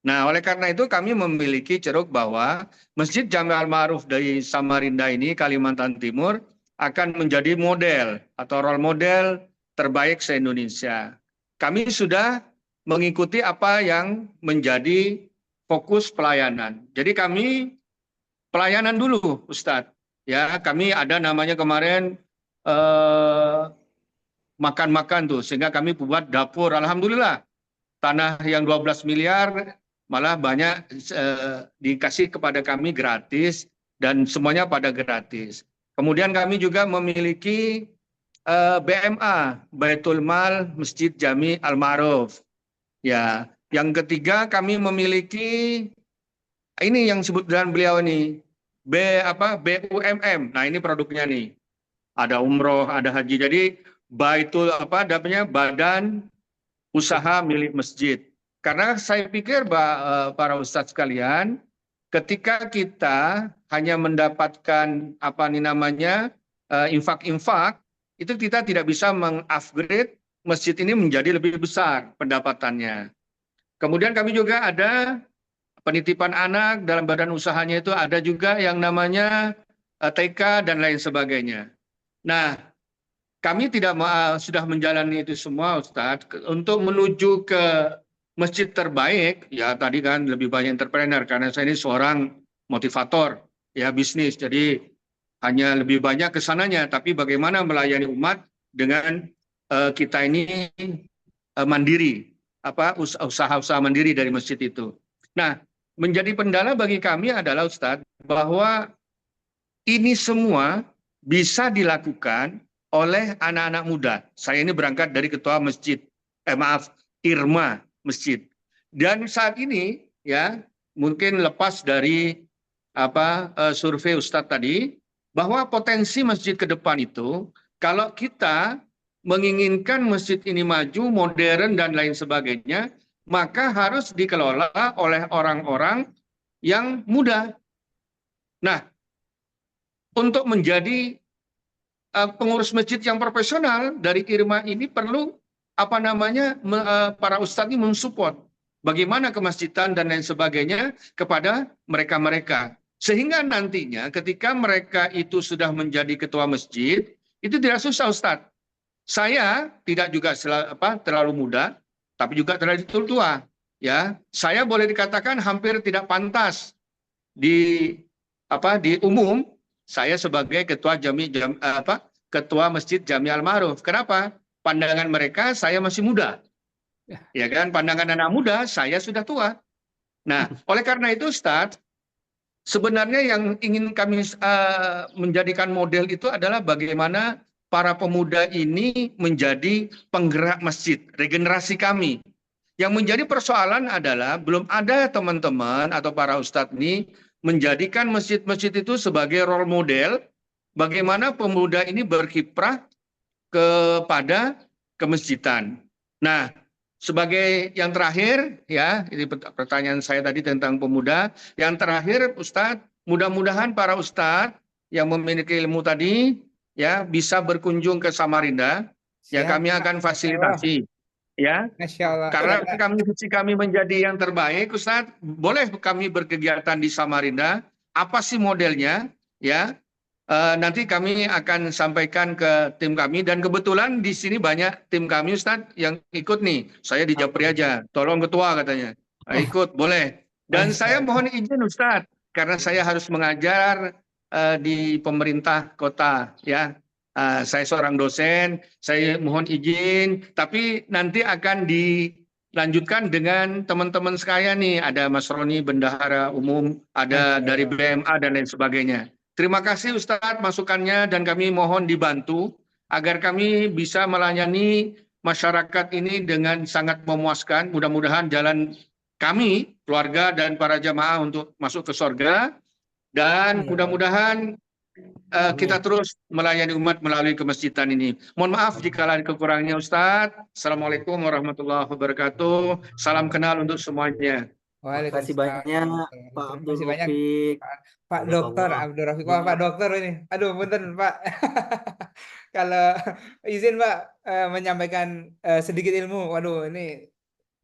Nah, oleh karena itu kami memiliki ceruk bahwa Masjid Jami Al-Ma'ruf dari Samarinda ini, Kalimantan Timur, akan menjadi model atau role model terbaik se-Indonesia. Kami sudah mengikuti apa yang menjadi fokus pelayanan. Jadi kami pelayanan dulu, Ustadz. Ya, kami ada namanya kemarin makan-makan tuh, sehingga kami buat dapur. Alhamdulillah, tanah yang 12 miliar malah banyak dikasih kepada kami gratis dan semuanya pada gratis. Kemudian kami juga memiliki BMA, Baitul Mal Masjid Jami Al-Ma'ruf. Ya, yang ketiga kami memiliki ini yang disebut dengan beliau ini BUMM. Nah, ini produknya nih. Ada umroh, ada haji. Jadi Badan Usaha Milik Masjid. Karena saya pikir para ustadz sekalian, ketika kita hanya mendapatkan infak-infak, itu kita tidak bisa mengupgrade masjid ini menjadi lebih besar pendapatannya. Kemudian kami juga ada penitipan anak dalam badan usahanya, itu ada juga yang namanya TK dan lain sebagainya. Nah, kami sudah menjalani itu semua, Ustadz, untuk menuju ke masjid terbaik. Ya, tadi kan lebih banyak entrepreneur karena saya ini seorang motivator, ya, bisnis. Jadi hanya lebih banyak ke sananya, tapi bagaimana melayani umat dengan kita ini mandiri, usaha-usaha mandiri dari masjid itu. Nah, menjadi kendala bagi kami adalah, Ustadz, bahwa ini semua bisa dilakukan oleh anak-anak muda. Saya ini berangkat dari ketua masjid, IRMA masjid. Dan saat ini ya, mungkin lepas dari survei Ustadz tadi, bahwa potensi masjid ke depan itu, kalau kita menginginkan masjid ini maju, modern dan lain sebagainya, maka harus dikelola oleh orang-orang yang muda. Nah, untuk menjadi pengurus masjid yang profesional dari IRMA ini perlu para ustadz ini mensupport bagaimana kemasjidan dan lain sebagainya kepada mereka-mereka. Sehingga nantinya ketika mereka itu sudah menjadi ketua masjid, itu tidak susah, Ustadz. Saya tidak juga terlalu muda, tapi juga terlalu tua. Ya, saya boleh dikatakan hampir tidak pantas di umum saya sebagai ketua ketua Masjid Jami Al-Ma'ruf. Kenapa? Pandangan mereka saya masih muda. Ya kan, pandangan anak muda saya sudah tua. Nah, oleh karena itu Ustadz, sebenarnya yang ingin kami menjadikan model itu adalah bagaimana para pemuda ini menjadi penggerak masjid, regenerasi kami. Yang menjadi persoalan adalah belum ada teman-teman atau para ustadz ini menjadikan masjid-masjid itu sebagai role model bagaimana pemuda ini berkiprah kepada kemasjidan. Nah, sebagai yang terakhir, ya, ini pertanyaan saya tadi tentang pemuda. Yang terakhir, Ustadz, mudah-mudahan para ustadz yang memiliki ilmu tadi, ya, bisa berkunjung ke Samarinda. Ya, kami akan fasilitasi. Ya, Masya Allah. karena visi kami menjadi yang terbaik, Ustadz, boleh kami berkegiatan di Samarinda. Apa sih modelnya? Ya, nanti kami akan sampaikan ke tim kami dan kebetulan di sini banyak tim kami Ustadz yang ikut nih. Saya di Japri aja, tolong ketua katanya. Ikut boleh. Dan Masya saya mohon izin Ustadz karena saya harus mengajar di pemerintah kota ya. Saya seorang dosen, saya mohon izin, tapi nanti akan dilanjutkan dengan teman-teman sekalian nih. Ada Mas Roni, Bendahara Umum, ada Masya dari Allah. BMA dan lain sebagainya. Terima kasih Ustadz masukannya dan kami mohon dibantu agar kami bisa melayani masyarakat ini dengan sangat memuaskan. Mudah-mudahan jalan kami, keluarga dan para jamaah untuk masuk ke sorga dan Iya, Pak. mudah-mudahan kita Amin. terus melayani umat melalui kemesjidan ini. Mohon maaf jika ada kekurangannya Ustadz. Assalamualaikum warahmatullahi wabarakatuh. Salam kenal untuk semuanya. Makasih Waalaikumsalam banyak warahmatullahi Pak wabarakatuh. Terima Abdul kasih banyak Rafiq. Pak Dokter Jazakallah. Abdul Rafiq. Wah, Pak Dokter ini. Aduh, punten Pak. Kalau izin Pak menyampaikan sedikit ilmu. Waduh, ini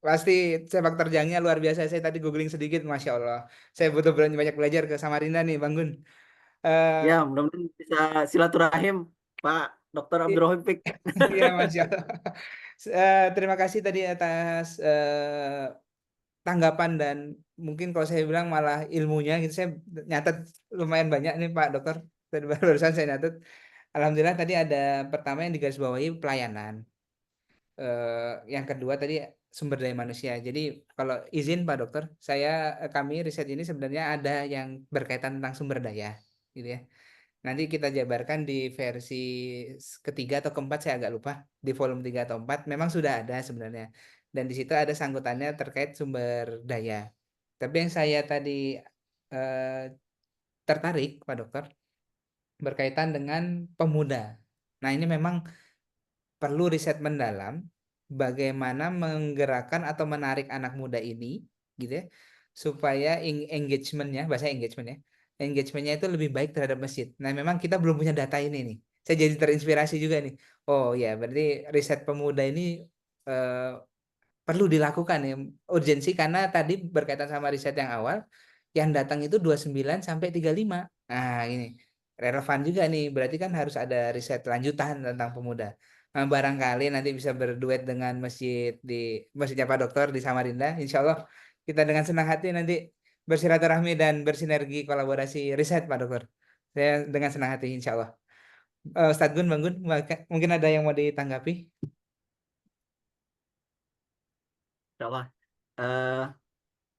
pasti sepak terjangnya luar biasa. Saya tadi googling sedikit, Masya Allah. Saya butuh banyak belajar ke Samarinda nih, Bang Gun. Ya, Eh, mudah-mudahan bisa silaturahim Pak Dr. Abdul i- Rafiq. Iya, Masya Allah. Terima kasih tadi atas tanggapan dan mungkin kalau saya bilang malah ilmunya gitu saya nyatet lumayan banyak nih Pak Dokter. Tadi barusan saya nyatet. Alhamdulillah tadi ada pertama yang digarisbawahi pelayanan. Yang kedua tadi sumber daya manusia. Jadi kalau izin Pak Dokter, kami riset ini sebenarnya ada yang berkaitan tentang sumber daya, gitu ya. Nanti kita jabarkan di versi ketiga atau keempat saya agak lupa. Di volume 3 atau 4 memang sudah ada sebenarnya. Dan di situ ada sangkutannya terkait sumber daya. Tapi yang saya tadi eh, tertarik Pak Dokter berkaitan dengan pemuda. Nah, ini memang perlu riset mendalam bagaimana menggerakkan atau menarik anak muda ini gitu ya supaya engagementnya bahasa engagementnya itu lebih baik terhadap masjid. Nah memang kita belum punya data ini nih. Saya jadi terinspirasi juga nih. Oh ya berarti riset pemuda ini eh, perlu dilakukan ya urgensi karena tadi berkaitan sama riset yang awal yang datang itu 29 sampai 35. Nah, ini relevan juga nih. Berarti kan harus ada riset lanjutan tentang pemuda. Nah, barangkali nanti bisa berduet dengan Masjidnya Pak Dokter di Samarinda. Insya Allah kita dengan senang hati nanti bersilaturahmi dan bersinergi kolaborasi riset Pak Dokter. Saya dengan senang hati insya Allah. Ustadz Gun, Bang Gun, mungkin ada yang mau ditanggapi? Insyaallah. Eh,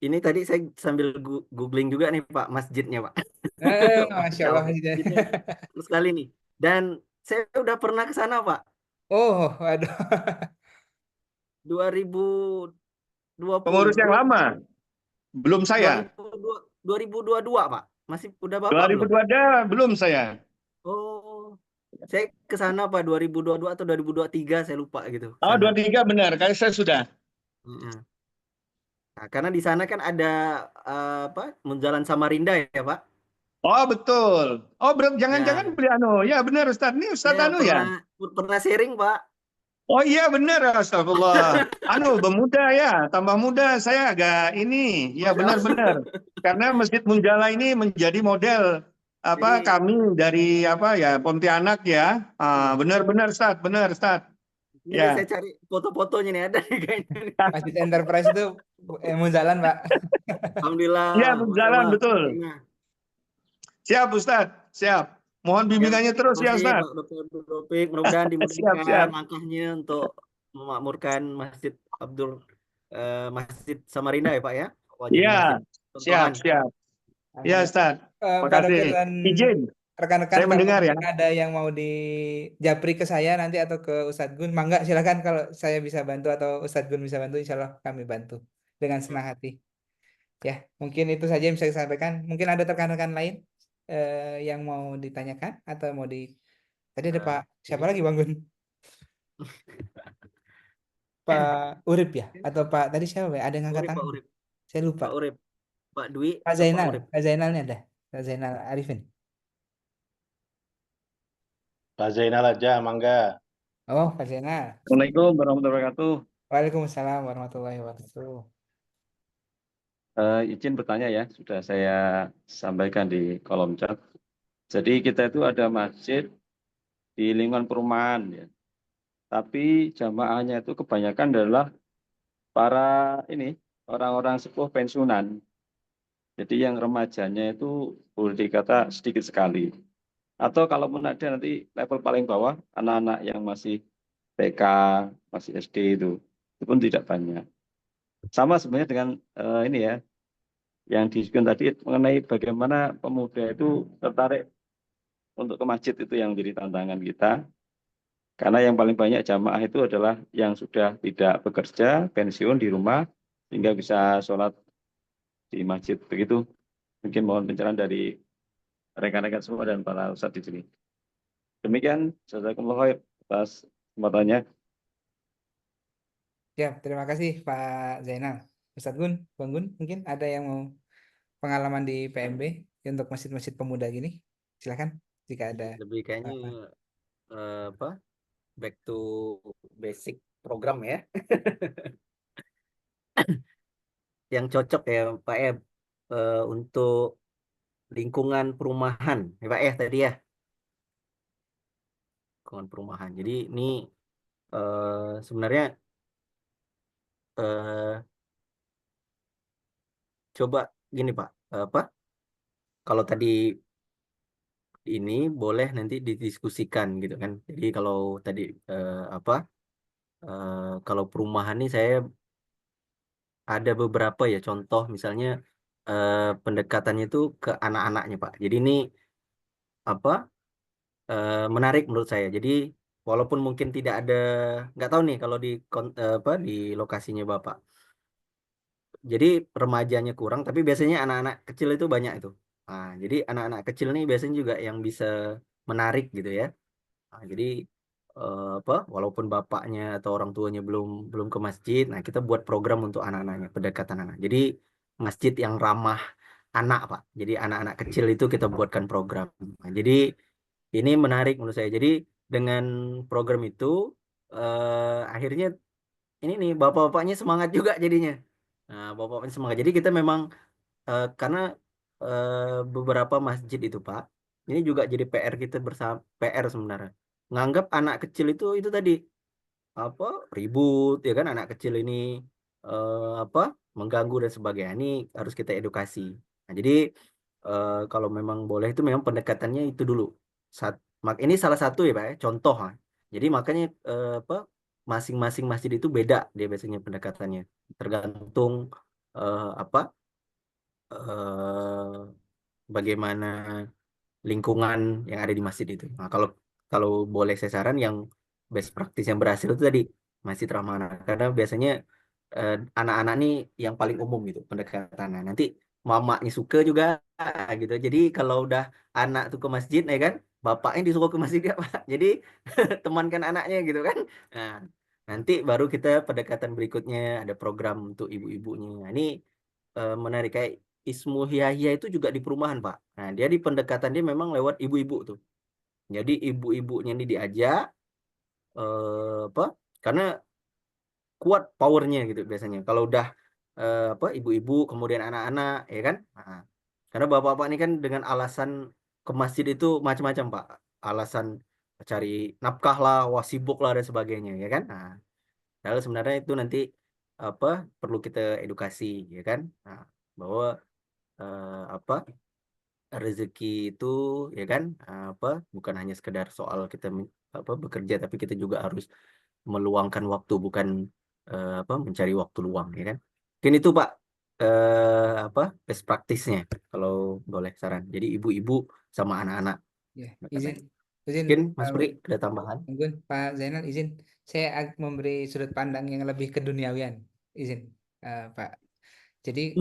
ini tadi saya sambil googling juga nih Pak masjidnya Pak. Masya Masya Allah. Allah, masjidnya bagus sekali nih. Dan saya udah pernah ke sana Pak. Oh, waduh. Pengurus yang 2020, lama, belum saya. 2022 Pak. Masih udah Bapak belum? 2022 belum saya. Oh, saya ke sana Pak 2022 atau 2023 saya lupa gitu ke Oh, sana. 23 benar, kayak saya sudah. Heeh. Nah, karena di sana kan ada apa? Jalan Samarinda ya Pak. Oh, betul. Oh, jangan-jangan Ya, beli anu. Ya, benar Ustaz. Ini Ustaz saya anu ya. pernah sharing Pak. Oh iya benar, astagfirullah. Anu, bermuda ya, tambah muda. Saya agak ini, ya Masya benar-benar. Allah. Karena Masjid Munjala ini menjadi model apa Jadi kami dari apa ya Pontianak ya. Benar-benar Ustaz, benar Ustaz. ini Ya. nih saya cari foto-fotonya nih ada nih kayaknya. Masjid Enterprise itu mau jalan, Pak. Alhamdulillah, Ya, Masya berjalan Allah. betul. Nah, Siap Ustaz, siap. Mohon ya, bimbingannya terus terima ya kasih Ustaz. Pak Dr. Abdul Rafiq. Mudah-mudahan Siap, dimudahkan siap. langkahnya untuk memakmurkan Masjid Samarinda ya Pak ya. Wah, jadi Iya, masjid siap, contohan. siap. Ya Amin. Ustaz, Pak makasih. Dokter dan Izin, rekan-rekan saya kalau mendengar ya. mungkin ada yang mau dijapri ke saya nanti atau ke Ustadz Gun, mangga silakan kalau saya bisa bantu atau Ustadz Gun bisa bantu, insya Allah kami bantu dengan senang hati. Ya, mungkin itu saja yang bisa saya sampaikan. Mungkin ada rekan-rekan lain yang mau ditanyakan atau mau Tadi ada Pak, siapa Ini lagi Bang Gun? Pak Urip ya? Atau Pak, tadi siapa ya? Ada yang angkat Urip, Pak tangan. Urip, Saya lupa. Pak Urip, Pak Dwi Pak atau Pak Zainal, Urip? Pak Zainalnya ada. Pak Zainal Arifin. Pak Zainal aja, mangga. Oh, Pak Zainal. Assalamualaikum warahmatullahi wabarakatuh. Waalaikumsalam warahmatullahi wabarakatuh. Izin bertanya ya, sudah saya sampaikan di kolom chat. Jadi kita itu ada masjid di lingkungan perumahan ya. Tapi jamaahnya itu kebanyakan adalah para ini orang-orang sepuh pensiunan. Jadi yang remajanya itu boleh dikata sedikit sekali. Atau kalaupun ada nanti level paling bawah, anak-anak yang masih TK, masih SD itu pun tidak banyak. Sama sebenarnya dengan ini ya, yang disebut tadi mengenai bagaimana pemuda itu tertarik untuk ke masjid itu yang menjadi tantangan kita. Karena yang paling banyak jamaah itu adalah yang sudah tidak bekerja, pensiun di rumah, sehingga bisa sholat di masjid. Begitu. Mungkin mohon pencerahan dari rekan-rekan semua dan para ustadz di sini. Demikian, jazakumullah khair atas kesempatannya. Ya, terima kasih Pak Zainal. Ustadz Gun, Bang Gun, mungkin ada yang mau pengalaman di PMB untuk masjid-masjid pemuda gini? Silakan jika ada. Lebih kayaknya apa. back to basic program ya, yang cocok ya Pak Eb, untuk lingkungan perumahan ya Pak tadi ya, lingkungan perumahan. Jadi ini sebenarnya eh, coba gini Pak, kalau tadi ini boleh nanti didiskusikan gitu kan. Jadi kalau tadi kalau perumahan ini saya ada beberapa ya contoh, misalnya pendekatannya itu ke anak-anaknya Pak. Jadi ini menarik menurut saya. Jadi walaupun mungkin tidak ada, nggak tahu nih kalau di lokasinya Bapak. Jadi remajanya kurang, tapi biasanya anak-anak kecil itu banyak itu. Nah, jadi anak-anak kecil nih biasanya juga yang bisa menarik gitu ya. Nah, jadi walaupun bapaknya atau orang tuanya belum belum ke masjid, nah kita buat program untuk anak-anaknya, pendekatan anak. Jadi masjid yang ramah anak, Pak. Jadi anak-anak kecil itu kita buatkan program. Nah, jadi ini menarik menurut saya. Jadi dengan program itu akhirnya ini nih bapak-bapaknya semangat juga jadinya. Nah, bapak-bapaknya semangat. Jadi kita memang karena beberapa masjid itu Pak, ini juga jadi PR kita bersama, PR sebenarnya. Nganggap anak kecil itu tadi apa ribut ya kan, anak kecil ini apa mengganggu dan sebagainya. Ini harus kita edukasi. Nah, jadi kalau memang boleh itu memang pendekatannya itu dulu. Ini salah satu ya Pak ya, contoh. Jadi makanya apa masing-masing masjid itu beda dia biasanya pendekatannya. Tergantung apa eh, bagaimana lingkungan yang ada di masjid itu. Nah, kalau kalau boleh saya saran yang best practice yang berhasil itu tadi masjid ramah anak. Karena biasanya anak-anak nih yang paling umum gitu pendekatannya. Nanti mamanya suka juga gitu. Jadi kalau udah anak tuh ke masjid ya kan, bapaknya disuruh ke masjid ya Pak. Jadi temankan anaknya gitu kan. Nah, nanti baru kita pendekatan berikutnya ada program untuk ibu-ibunya. Nah, ini menarik kayak Ismu Hiyahya itu juga di perumahan Pak. Nah dia di pendekatan dia memang lewat ibu-ibu tuh. Jadi ibu-ibunya ini diajak apa? Karena kuat powernya gitu biasanya. Kalau udah ibu-ibu kemudian anak-anak ya kan. Nah, karena bapak-bapak ini kan dengan alasan ke masjid itu macam-macam Pak. Alasan cari nafkah lah, wah sibuk lah dan sebagainya ya kan. Nah, lalu sebenarnya itu nanti apa perlu kita edukasi ya kan. Nah, bahwa apa rezeki itu ya kan bukan hanya sekedar soal kita bekerja, tapi kita juga harus meluangkan waktu, bukan mencari waktu luang ya kan. Mungkin itu Pak best practice-nya kalau boleh saran. Jadi ibu-ibu sama anak-anak. Ya, izin Mungkin Mas Pri ada tambahan. Mungkin Pak Zainal izin saya memberi sudut pandang yang lebih keduniawian, izin Pak. Jadi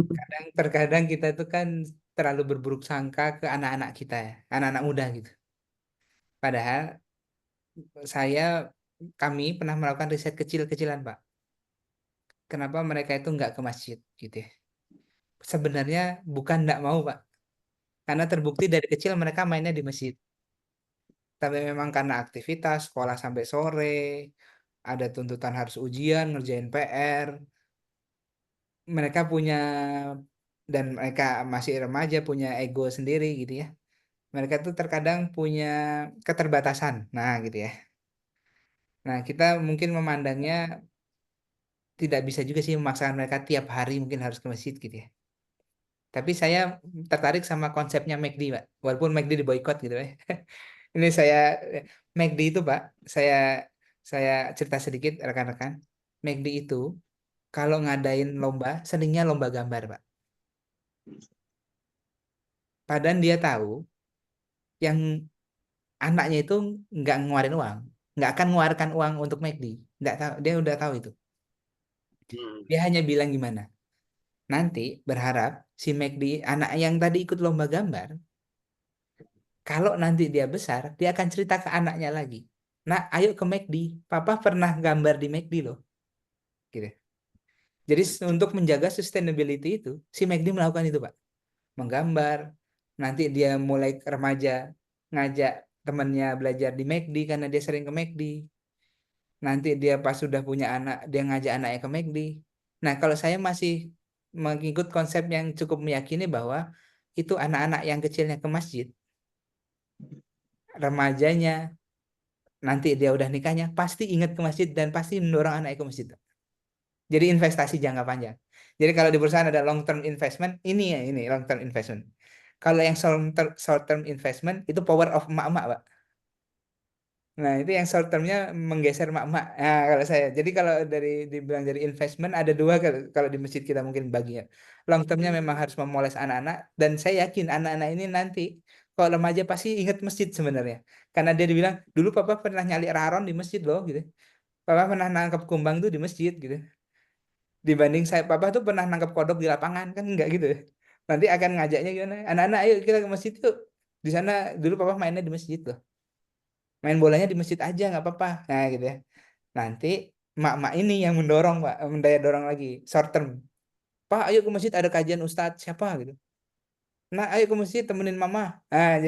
terkadang kita itu kan terlalu berburuk sangka ke anak-anak kita ya, anak-anak muda gitu. Padahal saya kami pernah melakukan riset kecil-kecilan Pak. Kenapa mereka itu nggak ke masjid gitu ya? Sebenarnya bukan nggak mau Pak, karena terbukti dari kecil mereka mainnya di masjid. Tapi memang karena aktivitas sekolah sampai sore, ada tuntutan harus ujian, ngerjain PR, mereka punya dan mereka masih remaja punya ego sendiri gitu ya. Mereka tuh terkadang punya keterbatasan. Nah, gitu ya. Nah, kita mungkin memandangnya tidak bisa juga sih memaksakan mereka tiap hari mungkin harus ke masjid gitu ya. Tapi saya tertarik sama konsepnya McD, Pak. Walaupun McD diboikot gitu ya. Ini saya McD itu, Pak, saya saya cerita sedikit rekan-rekan. McD itu kalau ngadain lomba, seringnya lomba gambar, Pak. Padahal dia tahu yang anaknya itu nggak ngeluarin uang, nggak akan mengeluarkan uang untuk McD. Nggak tahu, dia udah tahu itu. Hmm. Dia hanya bilang gimana? Nanti berharap si McD, anak yang tadi ikut lomba gambar, kalau nanti dia besar, dia akan cerita ke anaknya lagi. Nah, ayo ke McD. Papa pernah gambar di McD loh. Gitu. Jadi untuk menjaga sustainability itu, si McD melakukan itu, Pak. Menggambar. Nanti dia mulai remaja ngajak temannya belajar di McD karena dia sering ke McD. Nanti dia pas sudah punya anak, dia ngajak anaknya ke McD. Nah, kalau saya masih mengikut konsep yang cukup meyakini bahwa itu anak-anak yang kecilnya ke masjid, remajanya, nanti dia udah nikahnya, pasti ingat ke masjid dan pasti mendorong anaknya ke masjid. Jadi investasi jangka panjang. Jadi kalau di perusahaan ada long term investment, ini ya ini long term investment. Kalau yang short term investment itu power of emak-emak, Pak. Nah, itu yang short termnya menggeser emak-emak. Nah, kalau saya. Jadi kalau dibilang dari investment ada dua kalau di masjid kita mungkin baginya. Long termnya memang harus memoles anak-anak dan saya yakin anak-anak ini nanti kalau remaja pasti ingat masjid sebenarnya. Karena dia dibilang, dulu papa pernah nyali raron di masjid loh gitu. Papa pernah nangkap kumbang tuh di masjid gitu. Dibanding saya papa tuh pernah nangkap kodok di lapangan kan enggak gitu ya. Nanti akan ngajaknya gimana? Anak-anak ayo kita ke masjid yuk. Di sana dulu papa mainnya di masjid loh. Main bolanya di masjid aja nggak apa-apa. Nah gitu ya. Nanti mak-mak ini yang mendorong Pak, mendaya dorong lagi short term. Pak, ayo ke masjid ada kajian ustadz siapa gitu. Nah, ayo ke masjid temenin mama. Nah,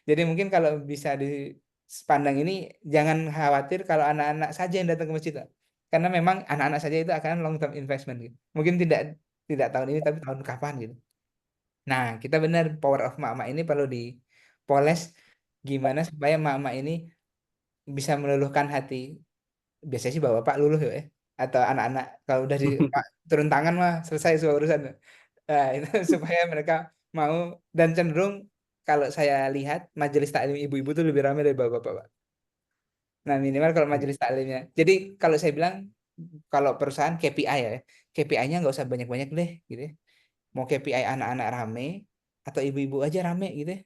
jadi mungkin kalau bisa dipandang ini jangan khawatir kalau anak-anak saja yang datang ke masjid, Pak. Karena memang anak-anak saja itu akan long term investment gitu. Mungkin tidak tidak tahun ini tapi tahun kapan gitu. Nah, kita benar power of mak-mak ini perlu dipoles gimana supaya mak-mak ini bisa meluluhkan hati. Biasanya sih bapak luluh ya, atau anak-anak kalau udah di Pak, turun tangan mah selesai semua urusan. Nah, itu supaya mereka mau dan cenderung kalau saya lihat majelis taklim ibu-ibu tuh lebih ramai dari bapak-bapak, Pak. Nah, minimal kalau majelis taklimnya. Jadi kalau saya bilang kalau perusahaan KPI ya, KPI-nya nggak usah banyak-banyak deh gitu ya. Mau KPI anak-anak rame atau ibu-ibu aja rame gitu ya.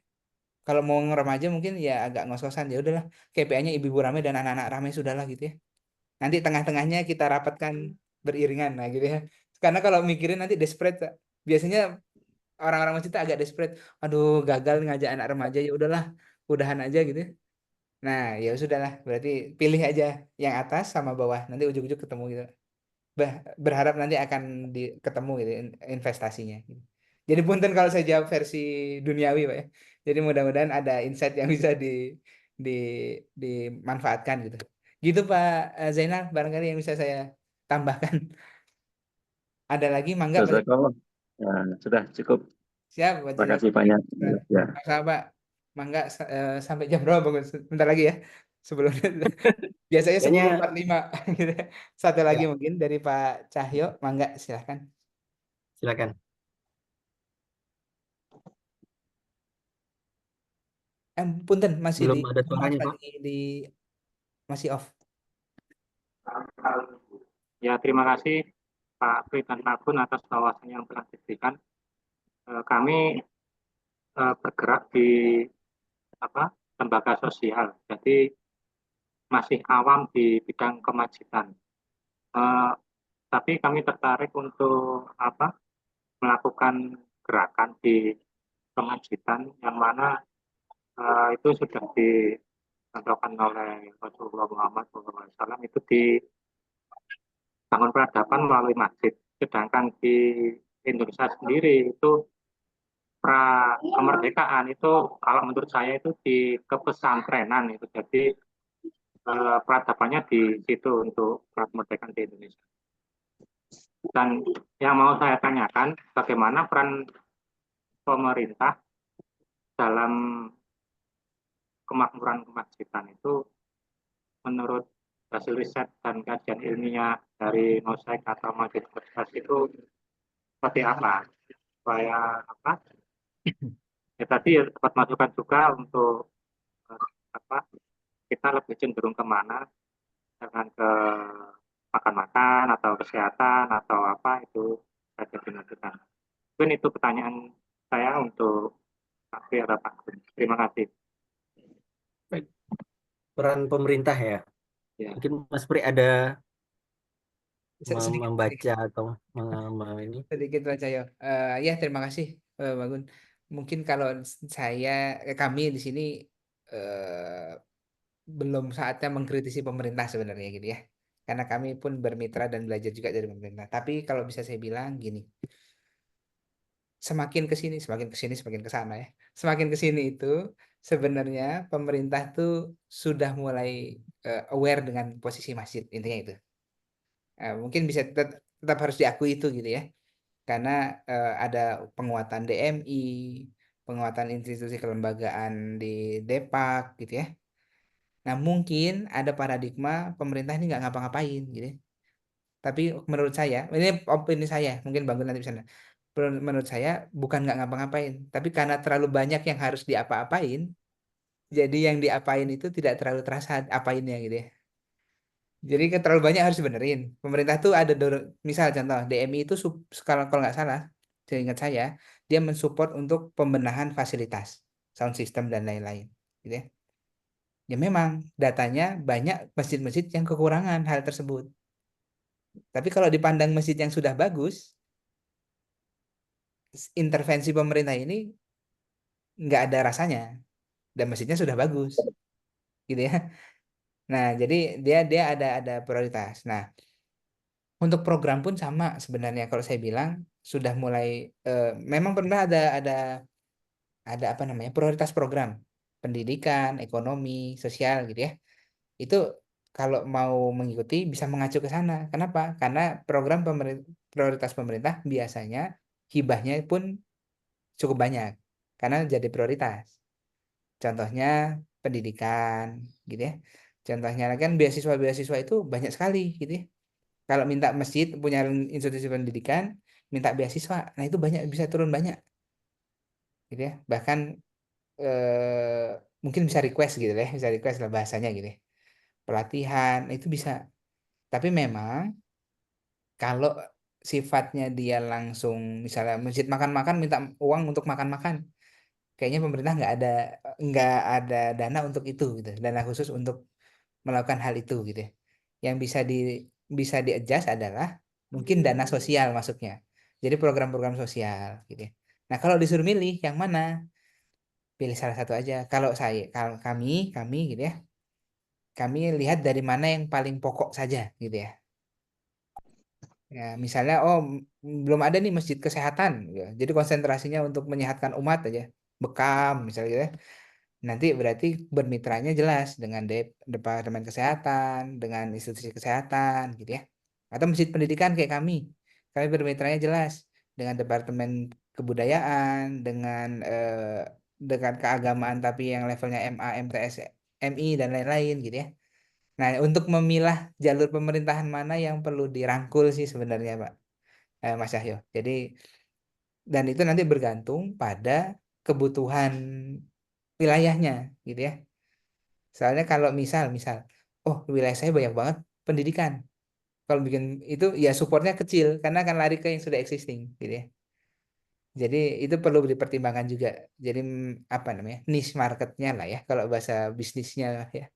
Kalau mau remaja mungkin ya agak ngos-ngosan ya udahlah KPI-nya ibu-ibu rame dan anak-anak rame sudahlah gitu ya. Nanti tengah-tengahnya kita rapatkan beriringan nah gitu ya. Karena kalau mikirin nanti desperate, Pak. Biasanya orang-orang masjid itu agak desperate. Aduh, gagal ngajak anak remaja ya udahlah, udahan aja gitu. Nah, ya sudahlah, berarti pilih aja yang atas sama bawah. Nanti ujung-ujung ketemu gitu. Berharap nanti akan ketemu gitu investasinya. Gitu. Jadi punten kalau saya jawab versi duniawi, Pak ya. Jadi mudah-mudahan ada insight yang bisa di dimanfaatkan gitu. Gitu Pak Zainal, barangkali yang bisa saya tambahkan. Ada lagi, mangga Pak. Jazakallah. Nah, sudah cukup. Siap, Pak Terima Zainal. kasih banyak. Ya. Sama Pak. Mangga sampai jam berapa Bang? Bentar lagi ya. Sebelum biasanya Kayaknya 10.45 gitu. Satu lagi ya, mungkin dari Pak Cahyo, mangga silahkan. silakan. Punten masih Belum ada maaf suaranya, Pak. lagi masih off. Ya, terima kasih Pak Frit dan Pak Gun atas wawasan yang telah diberikan. Kami bergerak di lembaga sosial, jadi masih awam di bidang kemajikan. Tapi kami tertarik untuk melakukan gerakan di kemajikan yang mana itu sudah dicontohkan oleh Rasulullah Muhammad SAW itu dibangun peradaban melalui masjid. Sedangkan di Indonesia sendiri itu pra kemerdekaan itu kalau menurut saya itu di kepesantrenan itu jadi peradabannya di situ untuk pra kemerdekaan di Indonesia. Dan yang mau saya tanyakan bagaimana peran pemerintah dalam kemakmuran kemasjidan itu menurut hasil riset dan kajian ilmiah dari Nosek atau Masjid Universitas itu seperti apa? Supaya apa? Ya tadi ya, dapat masukan juga untuk apa? Kita lebih cenderung kemana? Jangan ke makan-makan atau kesehatan atau apa itu saja dimaksudkan. Mungkin itu pertanyaan saya untuk Pak Tri atau Pak Gun. Terima kasih. Baik. Peran pemerintah ya. Ya. Mungkin Mas Pri ada Sedikit, membaca atau ini. sedikit baca ya. Ya terima kasih Bagun. Mungkin kalau saya kami di sini eh, belum saatnya mengkritisi pemerintah sebenarnya gitu ya. Karena kami pun bermitra dan belajar juga dari pemerintah. Tapi kalau bisa saya bilang gini, semakin ke sana ya. Semakin ke sini itu sebenarnya pemerintah tuh sudah mulai aware dengan posisi masjid, intinya itu. Mungkin bisa tetap harus diakui itu gitu ya. Karena ada penguatan DMI, penguatan institusi kelembagaan di Depak gitu ya. Nah, mungkin ada paradigma pemerintah ini nggak ngapa-ngapain gitu ya. Tapi menurut saya, ini opini saya, mungkin Bangun nanti bisa. Menurut saya bukan nggak ngapa-ngapain, tapi karena terlalu banyak yang harus diapa-apain, jadi yang diapain itu tidak terlalu terasa apainnya gitu ya. Jadi terlalu banyak harus dibenerin. Pemerintah tuh ada misal contoh DMI itu kalau kalau nggak salah, seingat saya, dia mensupport untuk pembenahan fasilitas, sound system dan lain-lain, gitu ya. Ya memang datanya banyak masjid-masjid yang kekurangan hal tersebut. Tapi kalau dipandang masjid yang sudah bagus, intervensi pemerintah ini nggak ada rasanya dan masjidnya sudah bagus, gitu ya. Nah, jadi dia ada prioritas. Nah, untuk program pun sama sebenarnya kalau saya bilang sudah mulai memang pernah ada apa namanya prioritas program pendidikan, ekonomi, sosial gitu ya. Itu kalau mau mengikuti bisa mengacu ke sana. Kenapa? Karena program prioritas pemerintah biasanya hibahnya pun cukup banyak karena jadi prioritas. Contohnya pendidikan gitu ya. Contohnya kan beasiswa-beasiswa itu banyak sekali gitu ya. Kalau minta masjid punya institusi pendidikan, minta beasiswa, nah itu banyak bisa turun banyak gitu ya. Bahkan mungkin bisa request gitu ya, bisa request lah bahasanya gitu ya. Pelatihan itu bisa. Tapi memang kalau sifatnya dia langsung misalnya masjid makan-makan minta uang untuk makan-makan, kayaknya pemerintah nggak ada dana untuk itu gitu, dana khusus untuk melakukan hal itu gitu ya. Yang bisa di adjust adalah mungkin dana sosial masuknya. Jadi program-program sosial gitu ya. Nah, kalau disuruh milih yang mana? Pilih salah satu aja. Kalau kami gitu ya. Kami lihat dari mana yang paling pokok saja gitu ya. Ya, misalnya belum ada nih masjid kesehatan gitu. Jadi konsentrasinya untuk menyehatkan umat aja. Bekam misalnya gitu ya. Nanti berarti bermitranya jelas dengan Departemen Kesehatan, dengan institusi kesehatan gitu ya. Atau masjid pendidikan kayak kami. Kami bermitranya jelas dengan Departemen Kebudayaan, dengan keagamaan tapi yang levelnya MA, MTS, MI dan lain-lain gitu ya. Nah, untuk memilah jalur pemerintahan mana yang perlu dirangkul sih sebenarnya, Pak Mas Cahyo. Jadi dan itu nanti bergantung pada kebutuhan wilayahnya gitu ya. Soalnya kalau misal, oh wilayah saya banyak banget pendidikan. Kalau bikin itu ya supportnya kecil karena akan lari ke yang sudah existing gitu ya. Jadi itu perlu dipertimbangkan juga. Jadi apa namanya niche marketnya lah ya kalau bahasa bisnisnya lah ya.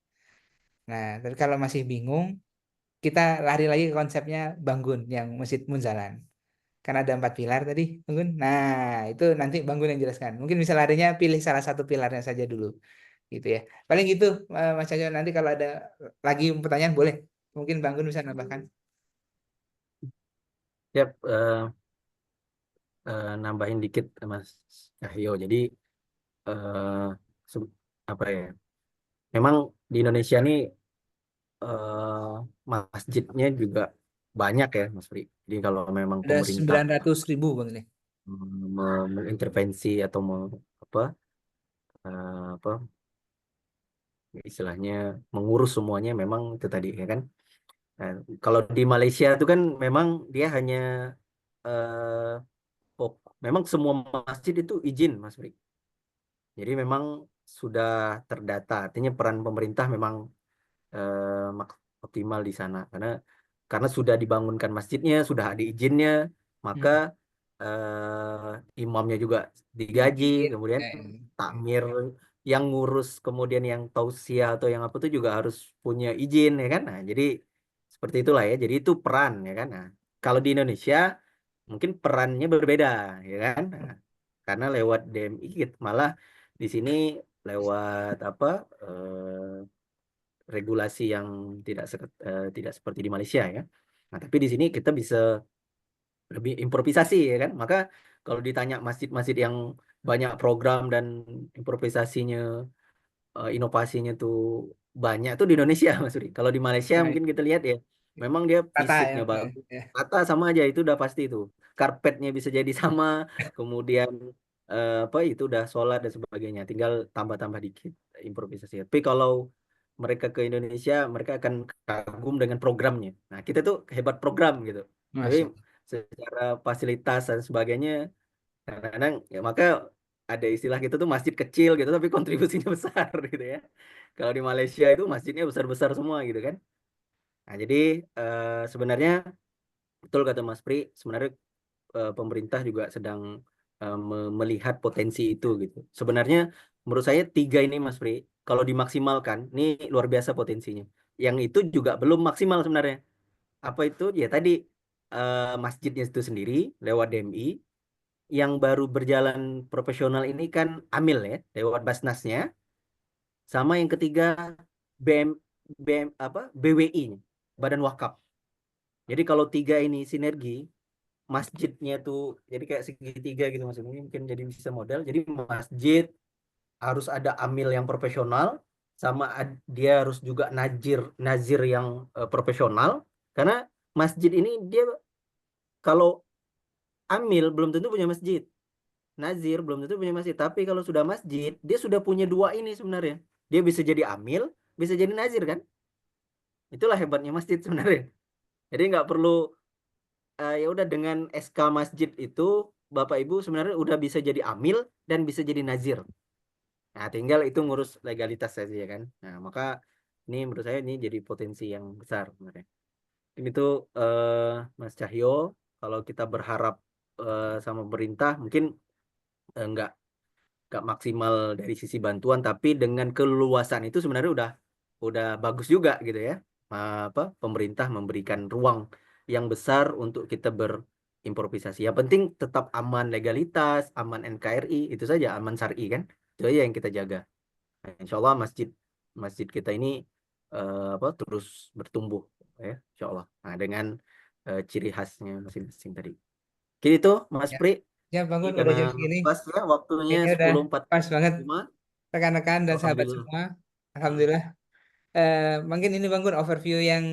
Nah, tapi kalau masih bingung, kita lari lagi ke konsepnya Bangun yang Masjid Munzalan. Karena ada 4 pilar tadi, Bangun. Nah, itu nanti Bangun yang jelaskan. Mungkin bisa larinya pilih salah satu pilarnya saja dulu. Gitu ya. Paling gitu, Mas Cahyo. Nanti kalau ada lagi pertanyaan boleh. Mungkin Bangun bisa nambahkan. Siap, nambahin dikit Mas Cahyo. Jadi eh, apa ya? Memang di Indonesia nih masjidnya juga banyak ya, Mas Pri. Jadi kalau memang Ada pemerintah 900.000 Bang ini. mengintervensi atau apa istilahnya mengurus semuanya memang itu tadi ya kan. Nah, kalau di Malaysia itu kan memang dia hanya eh, memang semua masjid itu izin Mas Bri. Jadi memang sudah terdata, artinya peran pemerintah memang optimal di sana karena sudah dibangunkan masjidnya, sudah ada izinnya, maka Hmm. imamnya juga digaji, Diizin. kemudian Ya, takmir yang ngurus, kemudian yang tausiah atau yang apa itu juga harus punya izin ya kan. Nah, jadi seperti itulah ya. Jadi itu peran ya kan. Nah, kalau di Indonesia mungkin perannya berbeda ya kan. Nah, karena lewat DMI malah di sini lewat apa regulasi yang tidak seperti di Malaysia ya. Nah, tapi di sini kita bisa lebih improvisasi ya kan. Maka kalau ditanya masjid-masjid yang banyak program dan improvisasinya, inovasinya tuh banyak tuh di Indonesia Mas Suri. Kalau di Malaysia nah, mungkin kita lihat ya, memang dia Tata ya. fisiknya bagus. Ya. Rata sama aja itu udah pasti itu. Karpetnya bisa jadi sama, kemudian apa itu udah sholat dan sebagainya. Tinggal tambah-tambah dikit improvisasi. Tapi kalau mereka ke Indonesia, mereka akan kagum dengan programnya. Nah, kita tuh hebat program gitu. Tapi Masya Allah. secara fasilitas dan sebagainya, kadang-kadang ya maka ada istilah gitu tuh masjid kecil gitu, tapi kontribusinya besar gitu ya. Kalau di Malaysia itu masjidnya besar-besar semua gitu kan. Nah, jadi sebenarnya betul kata Mas Pri, sebenarnya pemerintah juga sedang melihat potensi itu gitu. Sebenarnya menurut saya 3 ini Mas Pri, kalau dimaksimalkan, ini luar biasa potensinya. Yang itu juga belum maksimal sebenarnya. Apa itu? Ya tadi masjidnya itu sendiri lewat DMI, yang baru berjalan profesional ini kan Amil ya, lewat Basnasnya, sama yang ketiga BM BWI-nya, Badan Wakaf. Jadi kalau 3 ini sinergi, masjidnya tuh jadi kayak segitiga gitu maksudnya, mungkin jadi bisa model. Jadi masjid harus ada amil yang profesional, sama dia harus juga nazir yang profesional, karena masjid ini dia kalau amil belum tentu punya masjid, nazir belum tentu punya masjid, tapi kalau sudah masjid dia sudah punya 2 ini sebenarnya, dia bisa jadi amil, bisa jadi nazir kan. Itulah hebatnya masjid sebenarnya. Jadi nggak perlu ya udah dengan SK masjid itu Bapak Ibu sebenarnya udah bisa jadi amil dan bisa jadi nazir. Nah, tinggal itu ngurus legalitas saja ya kan. Nah, maka ini menurut saya ini jadi potensi yang besar sebenarnya. Ini tuh Mas Cahyo, kalau kita berharap sama pemerintah mungkin nggak maksimal dari sisi bantuan, tapi dengan keluasan itu sebenarnya udah bagus juga gitu ya. Pemerintah memberikan ruang yang besar untuk kita berimprovisasi. Yang penting tetap aman legalitas, aman NKRI, itu saja, aman syar'i kan. Itu aja yang kita jaga. Nah, insya Allah masjid masjid kita ini terus bertumbuh ya, insya Allah. Nah, dengan ciri khasnya masing-masing tadi. Gitu, Mas Ya, Pri. ya Bangun Ini karena udah jam segini. pas ya waktunya Kayaknya udah pas banget 10.45. rekan-rekan dan sahabat Alhamdulillah. semua. Alhamdulillah. Mungkin ini Banggun overview yang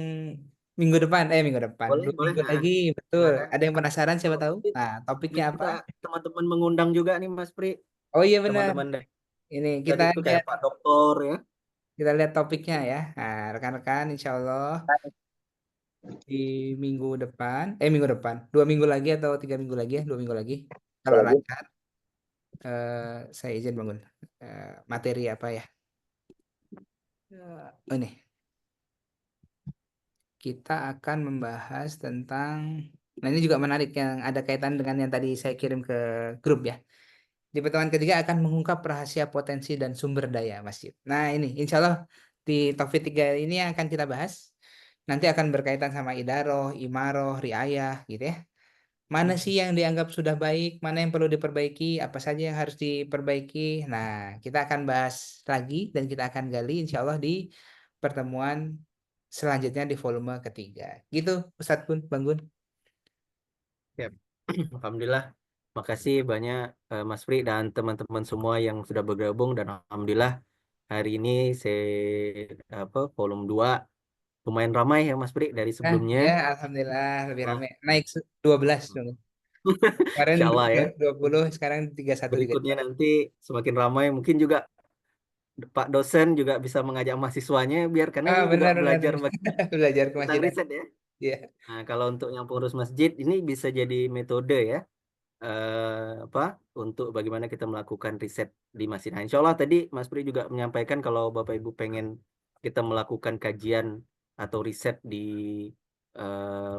minggu depan, Boleh, dua boleh. minggu Nah, lagi, betul. silakan. Ada yang penasaran siapa tahu? Mungkin Nah, topiknya apa? kita teman-teman mengundang juga nih Mas Pri, Oh iya benar. teman-teman dari Ini tadi itu kayak lihat Pak Doktor ya. kita lihat topiknya ya. Nah, rekan-rekan, insya Allah di minggu depan, 2 minggu lagi atau 3 minggu lagi ya, 2 minggu lagi. Kalau lancar, saya izin Bangun. Materi apa ya? Ini kita akan membahas tentang, nah ini juga menarik yang ada kaitan dengan yang tadi saya kirim ke grup ya. Di pertemuan ketiga akan mengungkap rahasia potensi dan sumber daya masjid. Nah ini insya Allah di topik 3 ini yang akan kita bahas. Nanti akan berkaitan sama idaroh, imaroh, riayah gitu ya. Mana sih yang dianggap sudah baik, mana yang perlu diperbaiki, apa saja yang harus diperbaiki. Nah, kita akan bahas lagi dan kita akan gali insya Allah di pertemuan selanjutnya di volume ketiga. Gitu, Ustadz Gun, Bang Gun. Ya. Alhamdulillah. Makasih banyak Mas Pri dan teman-teman semua yang sudah bergabung, dan alhamdulillah hari ini volume 2 lumayan ramai ya Mas Pri dari Nah, sebelumnya. ya Alhamdulillah lebih Wah, ramai. Naik 12 dong. Kemarin Insya Allah ya. 20, sekarang 31, Berikutnya 32. nanti semakin ramai, mungkin juga Pak dosen juga bisa mengajak mahasiswanya biar karena Ah, ini juga benar benar belajar belajar ke tentang masjid. riset ya. Iya. Nah, kalau untuk yang pengurus masjid ini bisa jadi metode ya, apa untuk bagaimana kita melakukan riset di masjid. Nah, insya Allah tadi Mas Pri juga menyampaikan kalau Bapak Ibu pengen kita melakukan kajian atau riset di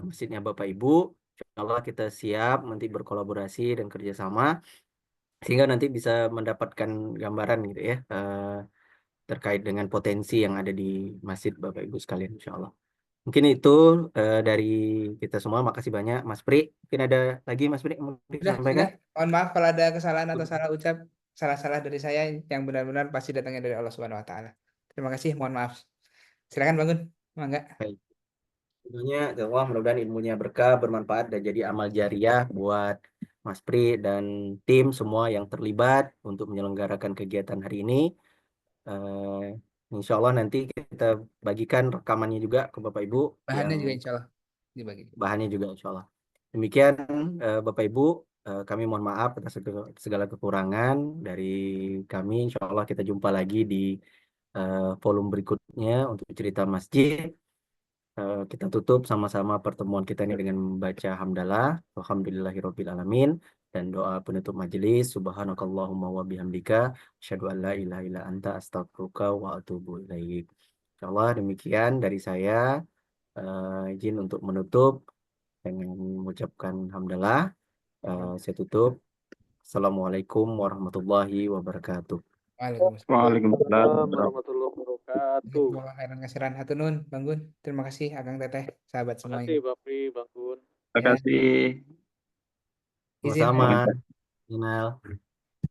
masjidnya Bapak Ibu, insya Allah kita siap nanti berkolaborasi dan kerjasama sehingga nanti bisa mendapatkan gambaran gitu ya, terkait dengan potensi yang ada di masjid Bapak Ibu sekalian, insya Allah. Mungkin itu dari kita semua. Makasih banyak Mas Pri. Mungkin ada lagi Mas Pri yang mau Sudah. disampaikan? Mohon maaf kalau ada kesalahan atau salah ucap, salah-salah dari saya yang benar-benar pasti datangnya dari Allah Subhanahu wa taala. Terima kasih, mohon maaf. Silakan Bangun. Mangga. Baik. Tentunya ya Allah mudah-mudahan ilmunya berkah, bermanfaat dan jadi amal jariah buat Mas Pri dan tim semua yang terlibat untuk menyelenggarakan kegiatan hari ini. Eh, Insya Allah nanti kita bagikan rekamannya juga ke Bapak Ibu Bahannya yang juga insya Allah dibagi. bahannya juga insya Allah. Demikian Bapak Ibu, kami mohon maaf atas segala kekurangan dari kami. Insya Allah kita jumpa lagi di volume berikutnya untuk cerita masjid. Kita tutup sama-sama pertemuan kita ini dengan membaca hamdalah, alhamdulillahirabbil alamin, dan doa penutup majelis. Subhanakallahumma wa bihamdika, asyhadu an la ilaha illa anta, astaghfiruka wa atubu ilaik. Insyaallah demikian dari saya. Izin untuk menutup dengan mengucapkan hamdalah. Saya tutup. Assalamualaikum warahmatullahi wabarakatuh. Waalaikumsalam. Waalaikumsalam. warahmatullahi wabarakatuh. Jazakumullah khairan kasiran. Hatunun, Bangun. Terima kasih Akang Teteh, sahabat Terima semuanya. kasih Bang Pri, Bang Gun. Terima Ya, kasih. izin Sama-sama. pamit. Kenal.